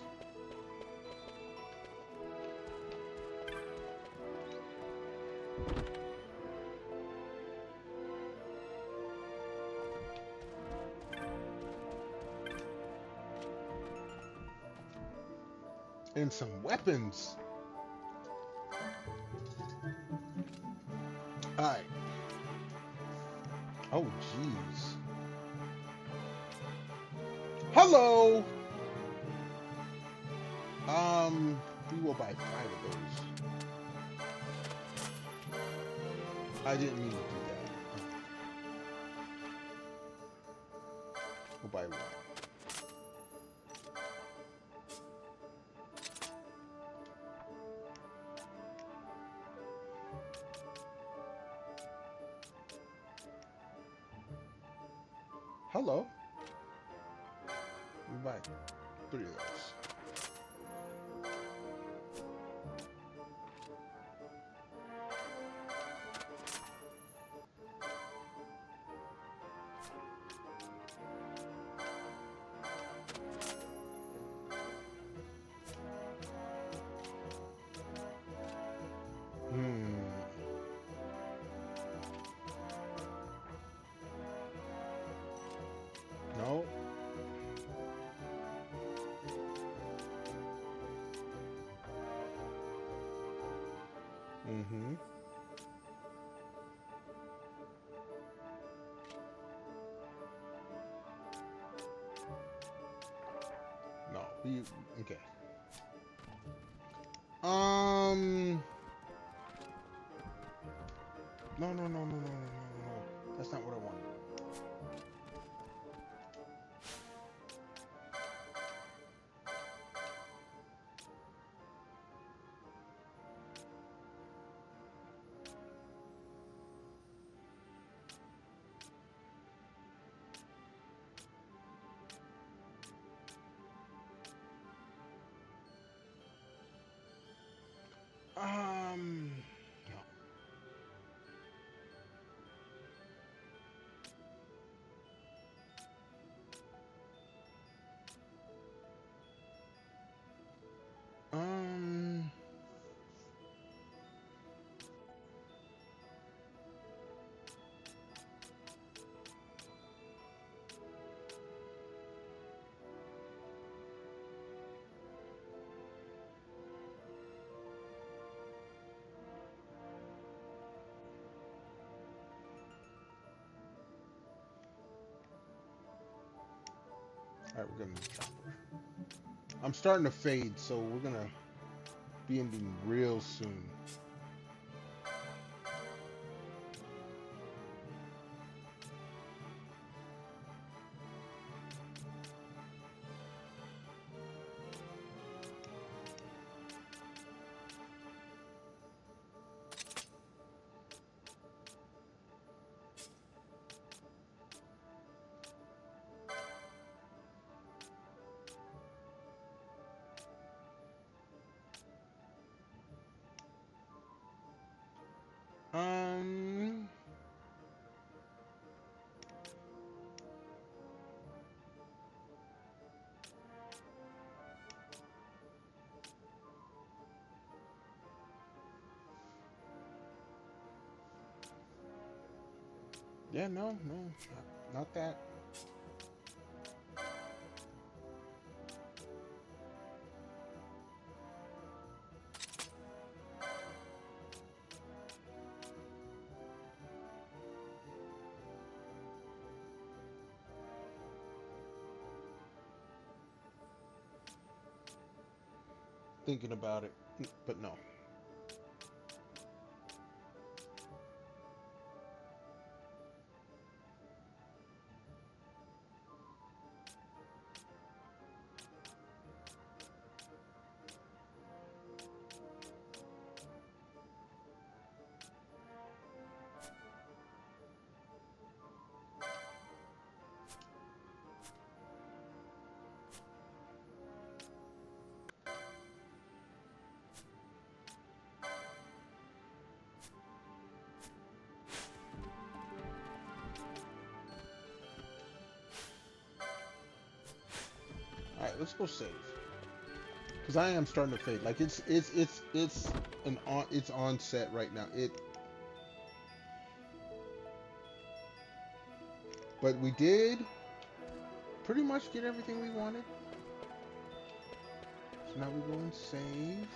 And some weapons. Alright. Oh, jeez. Hello! We will buy 5 of those. I didn't mean to do that. We'll buy 1. Hello. We'll buy 3 of those. No. Mm-hmm. No. Okay. No. That's not what I wanted. No. Alright, we're gonna chopper. I'm starting to fade, so we're gonna be ending real soon. Yeah, no, not that. Thinking about it, but no. right, let's go save. Because I am starting to fade. Like it's on set right now. But we did pretty much get everything we wanted. So now we go and save.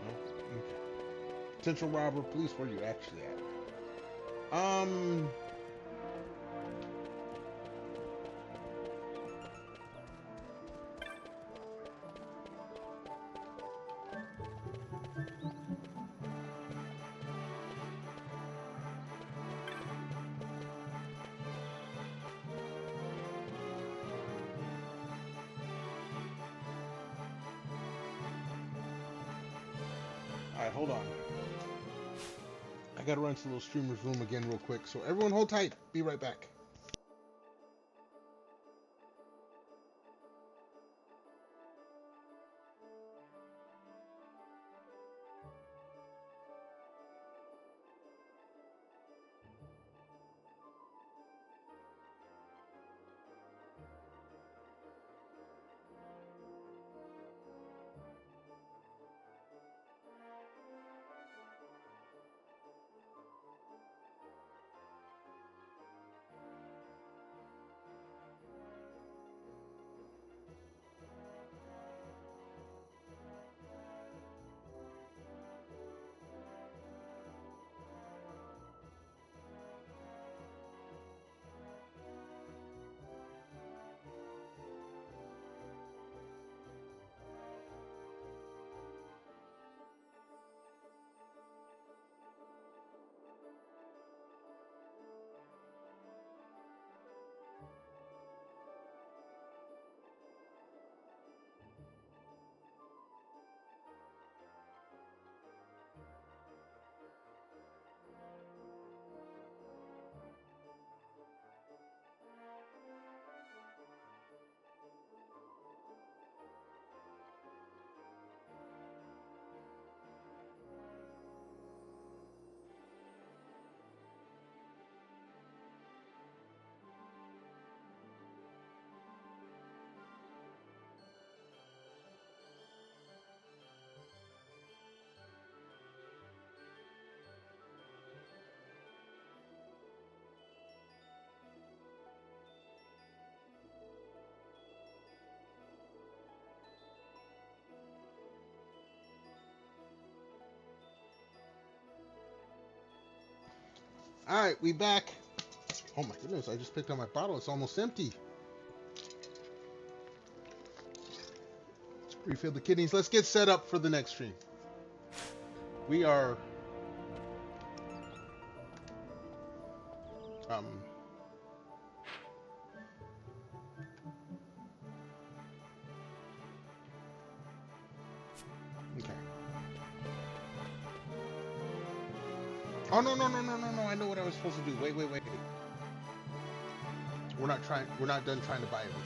Oh, okay. Potential robber, police, where are you actually at? Alright, hold on. I gotta run to the little streamer's room again real quick. So everyone hold tight. Be right back. Alright, we back. Oh my goodness, I just picked up my bottle. It's almost empty. Let's refill the kidneys. Let's get set up for the next stream. We are okay. Oh no. I know what I was supposed to do. Wait. We're not done trying to buy everything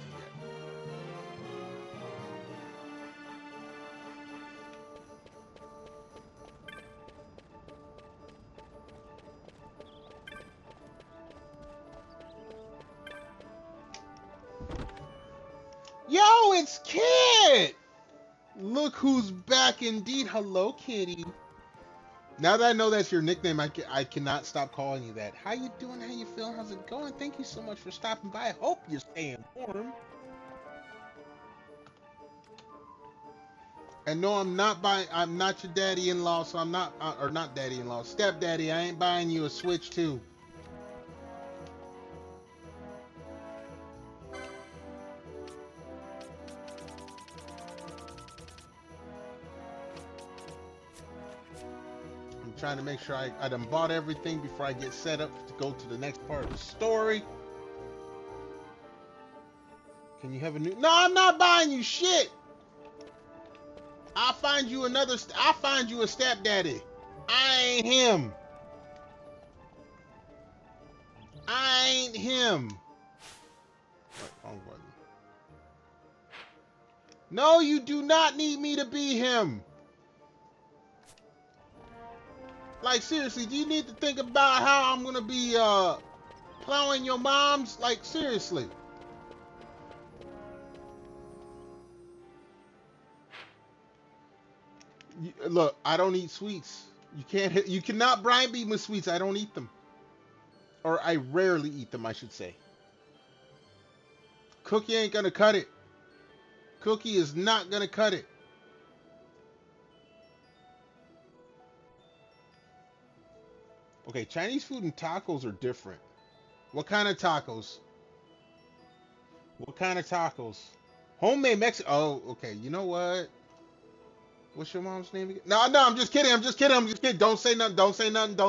yet. Yo, it's Kid! Look who's back indeed. Hello, Kitty. Now that I know that's your nickname, I cannot stop calling you that. How you doing? How you feeling? How's it going? Thank you so much for stopping by. I hope you're staying warm. And no, I'm not your daddy-in-law, so I'm not, or not daddy-in-law, stepdaddy. I ain't buying you a Switch 2. Trying to make sure I done bought everything before I get set up to go to the next part of the story. Can you have a new? No, I'm not buying you shit. I'll find you a stepdaddy. I ain't him. Wrong button. No, you do not need me to be him. Like, seriously, do you need to think about how I'm gonna be plowing your mom's, like, seriously. Look, I don't eat sweets. You cannot bribe me with sweets. I don't eat them. Or I rarely eat them, I should say. Cookie ain't gonna cut it. Cookie is not gonna cut it. Okay, Chinese food and tacos are different. What kind of tacos? What kind of tacos? Homemade Mexican. Oh, okay. You know what? What's your mom's name again? No, I'm just kidding. I'm just kidding. Don't say nothing. Don't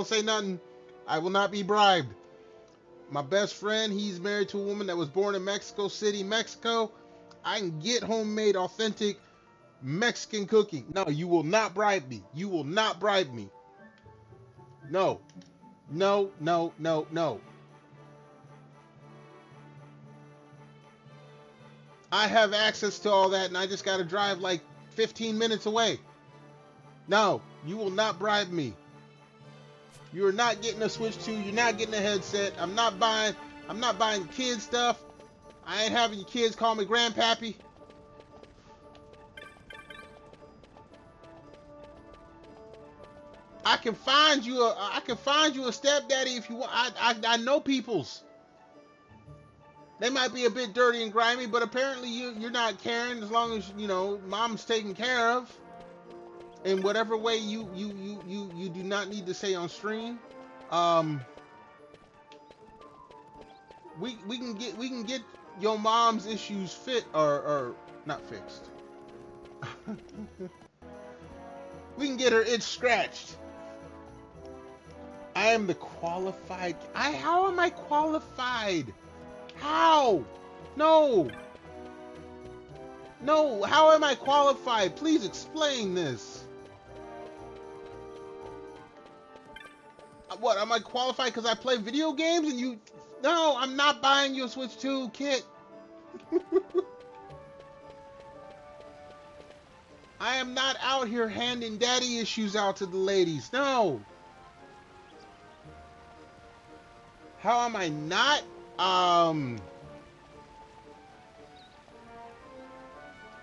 say nothing. I will not be bribed. My best friend, he's married to a woman that was born in Mexico City, Mexico. I can get homemade, authentic Mexican cooking. No, you will not bribe me. You will not bribe me. No. No. I have access to all that, and I just got to drive like 15 minutes away. No, you will not bribe me. You're not getting a Switch 2. You're not getting a headset. I'm not buying kid stuff. I ain't having your kids call me grandpappy. I can find you a stepdaddy if you want. I know people's. They might be a bit dirty and grimy, but apparently you're not caring as long as, you know, mom's taken care of. In whatever way you do not need to say on stream. We can get your mom's issues or not fixed. We can get her itch scratched. I am the qualified. How am I qualified? How? No. How am I qualified? Please explain this. What, am I qualified because I play video games and you... No, I'm not buying you a Switch 2 kit. I am not out here handing daddy issues out to the ladies. No. How am I not?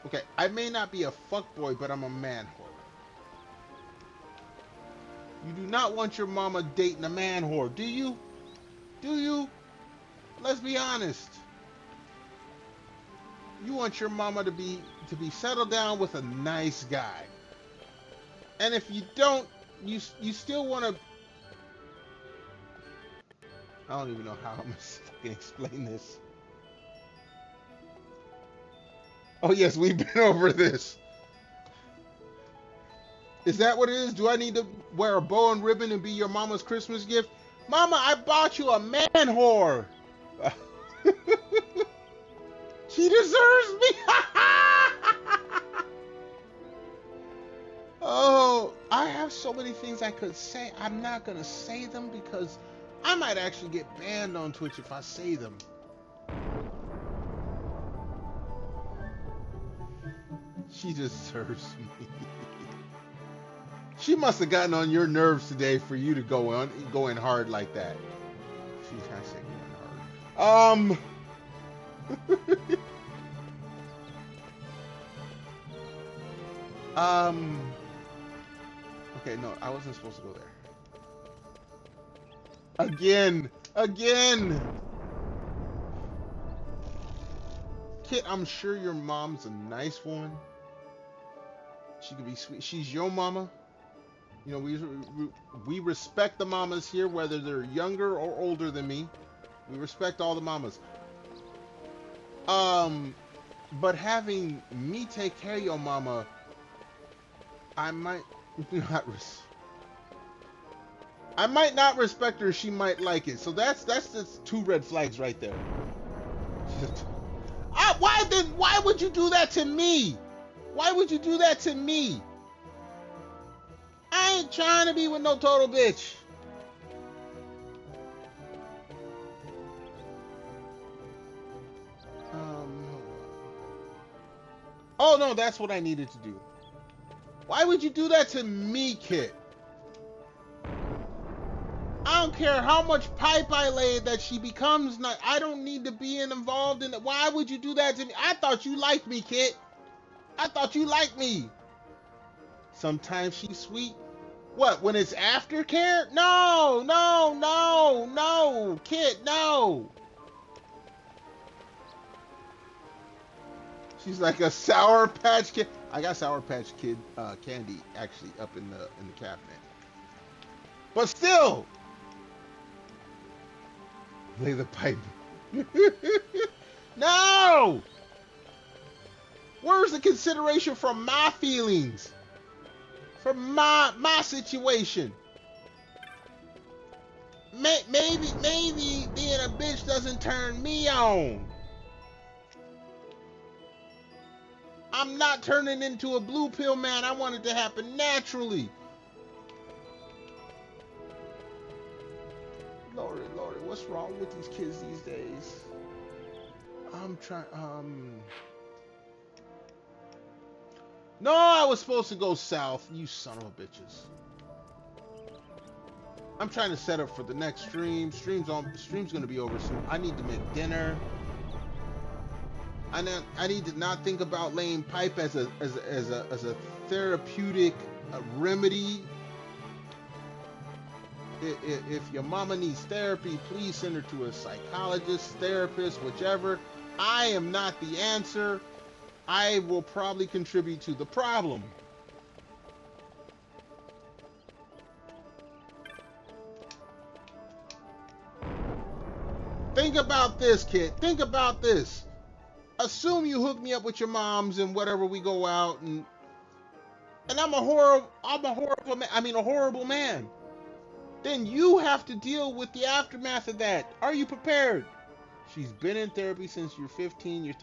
Okay, I may not be a fuckboy, but I'm a man whore. You do not want your mama dating a man whore, do you? Do you? Let's be honest. You want your mama to be settled down with a nice guy. And if you don't, you still want to... I don't even know how I'm going to fucking explain this. Oh yes, we've been over this. Is that what it is? Do I need to wear a bow and ribbon and be your mama's Christmas gift? Mama, I bought you a man whore. She deserves me. Oh, I have so many things I could say. I'm not going to say them because I might actually get banned on Twitch if I say them. She deserves me. She must have gotten on your nerves today for you to go in hard like that. She's trying to say going hard. Okay, no, I wasn't supposed to go there. Again. Kit, I'm sure your mom's a nice woman. She could be sweet. She's your mama. You know, we respect the mamas here, whether they're younger or older than me. We respect all the mamas. But having me take care of your mama, I might not respect her. She might like it. So that's just 2 red flags right there. Why would you do that to me? Why would you do that to me? I ain't trying to be with no total bitch. Oh no, that's what I needed to do. Why would you do that to me, Kit? I don't care how much pipe I lay that she becomes not. I don't need to be involved in it. Why would you do that to me? I thought you liked me, kid. I thought you liked me. Sometimes she's sweet. What, when it's aftercare? No, no, no, no, kid, no. She's like a Sour Patch Kid. I got Sour Patch Kid candy actually up in the cabinet. But still, lay the pipe. No. Where's the consideration for my feelings? For my situation? Maybe being a bitch doesn't turn me on. I'm not turning into a blue pill man. I want it to happen naturally. Lord, what's wrong with these kids these days? I'm trying, No, I was supposed to go south. You son of a bitches. I'm trying to set up for the next stream. Stream's gonna be over soon. I need to make dinner. I need to not think about laying pipe as a therapeutic remedy. If your mama needs therapy, please send her to a psychologist, therapist, whichever. I am not the answer. I will probably contribute to the problem. Think about this, kid. Think about this. Assume you hook me up with your moms and whatever, we go out and I'm a horrible man. Then you have to deal with the aftermath of that. Are you prepared? She's been in therapy since you're 15.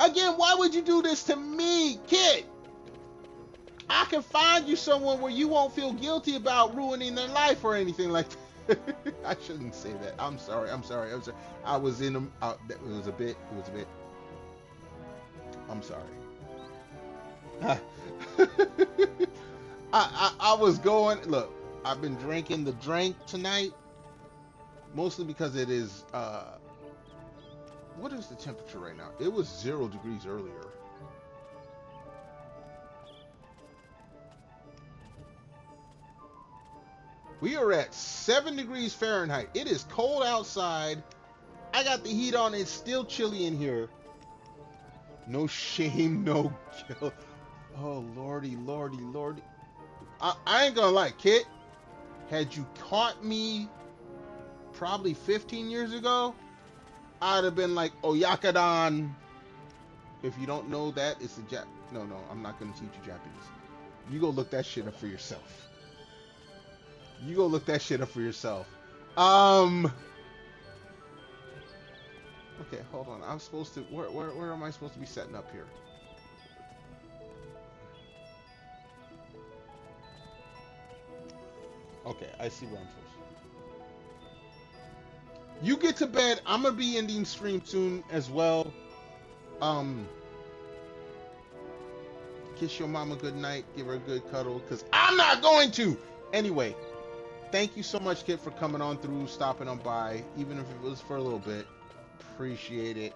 Again, why would you do this to me, kid? I can find you someone where you won't feel guilty about ruining their life or anything like that. I shouldn't say that. I'm sorry. I was in them. It was a bit. I'm sorry. I was going. Look, I've been drinking the drink tonight, mostly because it is. What is the temperature right now? It was 0 degrees earlier. We are at 7 degrees Fahrenheit. It is cold outside. I got the heat on. It's still chilly in here. No shame, no guilt. Oh, lordy. I ain't gonna lie, kid. Had you caught me probably 15 years ago, I'd have been like, Oyakadan. If you don't know that, it's a No, I'm not gonna teach you Japanese. You go look that shit up for yourself. Okay, hold on. I'm supposed to. Where am I supposed to be setting up here? Okay, I see where I'm supposed to. You get to bed. I'm gonna be ending stream soon as well. Kiss your mama good night. Give her a good cuddle, cause I'm not going to. Anyway, thank you so much, kid, for coming on through, stopping on by, even if it was for a little bit. Appreciate it.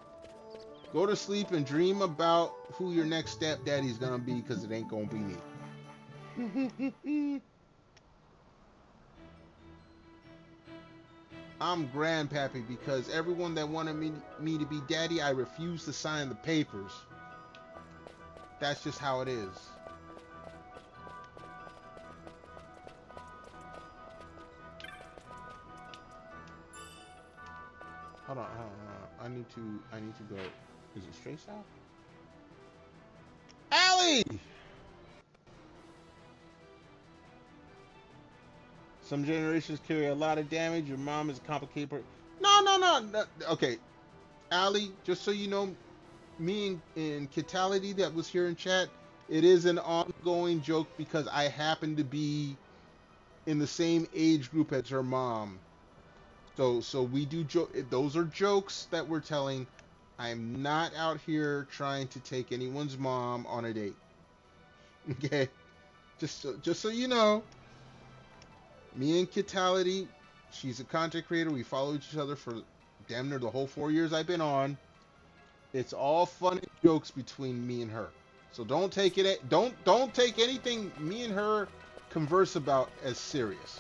Go to sleep and dream about who your next stepdaddy's gonna be, cause it ain't gonna be me. I'm grandpappy because everyone that wanted me to be daddy, I refused to sign the papers. That's just how it is. Hold on. I need to go. Is it straight south? Allie! Some generations carry a lot of damage. Your mom is a complicated person. No. Okay. Allie, just so you know, me and Kitality that was here in chat, it is an ongoing joke because I happen to be in the same age group as her mom. So we do joke. Those are jokes that we're telling. I'm not out here trying to take anyone's mom on a date. Okay, just so you know. Me and Kitality, she's a content creator. We follow each other for damn near the whole 4 years I've been on. It's all fun and jokes between me and her. So don't take it don't take anything me and her converse about as serious.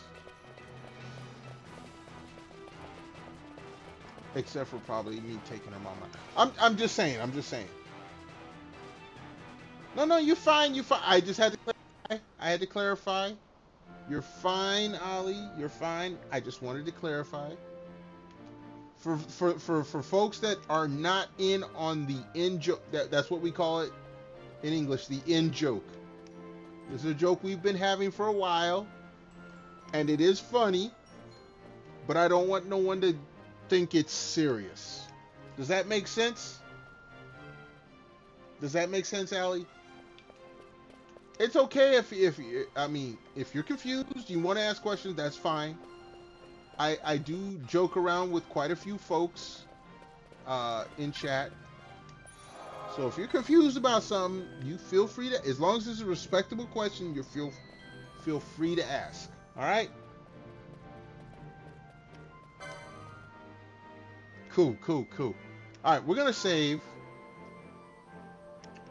Except for probably me taking her mama. I'm just saying. I'm just saying. No, you're fine. You're fine. I just had to clarify. I had to clarify. You're fine, Ali. You're fine. I just wanted to clarify. For folks that are not in on the in joke, that's what we call it in English, the in joke. This is a joke we've been having for a while, and it is funny, but I don't want no one to think it's serious. Does that make sense? Does that make sense, Allie? It's okay if you're confused, you want to ask questions, that's fine. I do joke around with quite a few folks in chat. So if you're confused about something, you feel free to, as long as it's a respectable question, you feel free to ask. All right? Cool. All right, we're gonna save,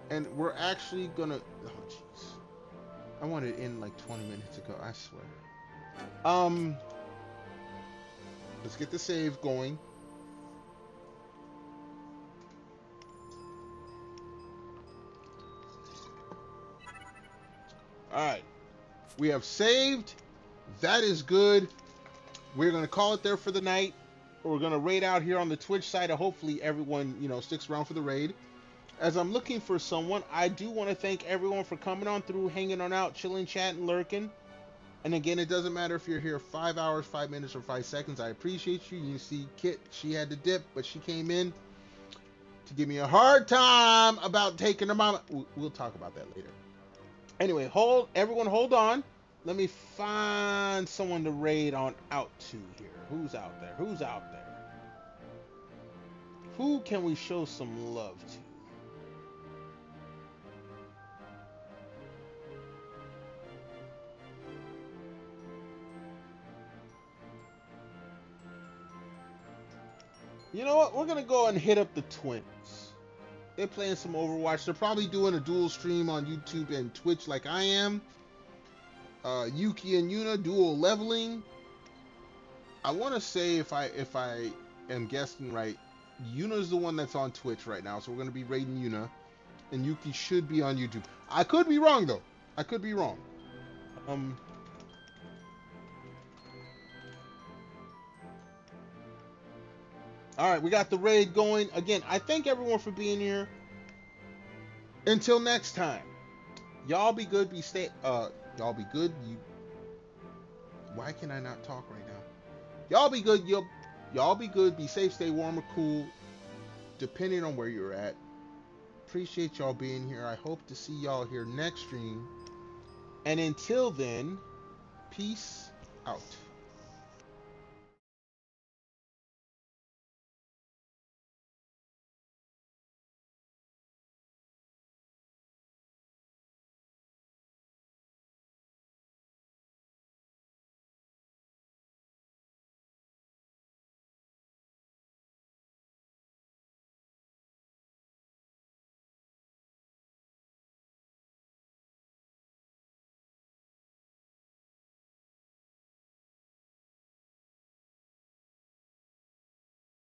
and we're actually gonna. Oh jeez, I wanted it in like 20 minutes ago. I swear. Let's get the save going. Alright. We have saved. That is good. We're going to call it there for the night. We're going to raid out here on the Twitch side. Hopefully everyone, sticks around for the raid. As I'm looking for someone, I do want to thank everyone for coming on through, hanging on out, chilling, chatting, lurking. And again, it doesn't matter if you're here 5 hours, 5 minutes, or 5 seconds. I appreciate you. You see Kit, she had to dip, but she came in to give me a hard time about taking her mama. We'll talk about that later. Anyway, everyone hold on. Let me find someone to raid on out to here. Who's out there? Who can we show some love to? You know what? We're going to go and hit up the twins. They're playing some Overwatch. They're probably doing a dual stream on YouTube and Twitch like I am. Yuki and Yuna dual leveling. I want to say if I am guessing right, Yuna's the one that's on Twitch right now, so we're going to be raiding Yuna, and Yuki should be on YouTube. I could be wrong though. I could be wrong. All right, we got the raid going. Again, I thank everyone for being here. Until next time, y'all be good, y'all be good. Why can I not talk right now? Y'all be good. Y'all be good. Be safe. Stay warm or cool, depending on where you're at. Appreciate y'all being here. I hope to see y'all here next stream. And until then, peace out.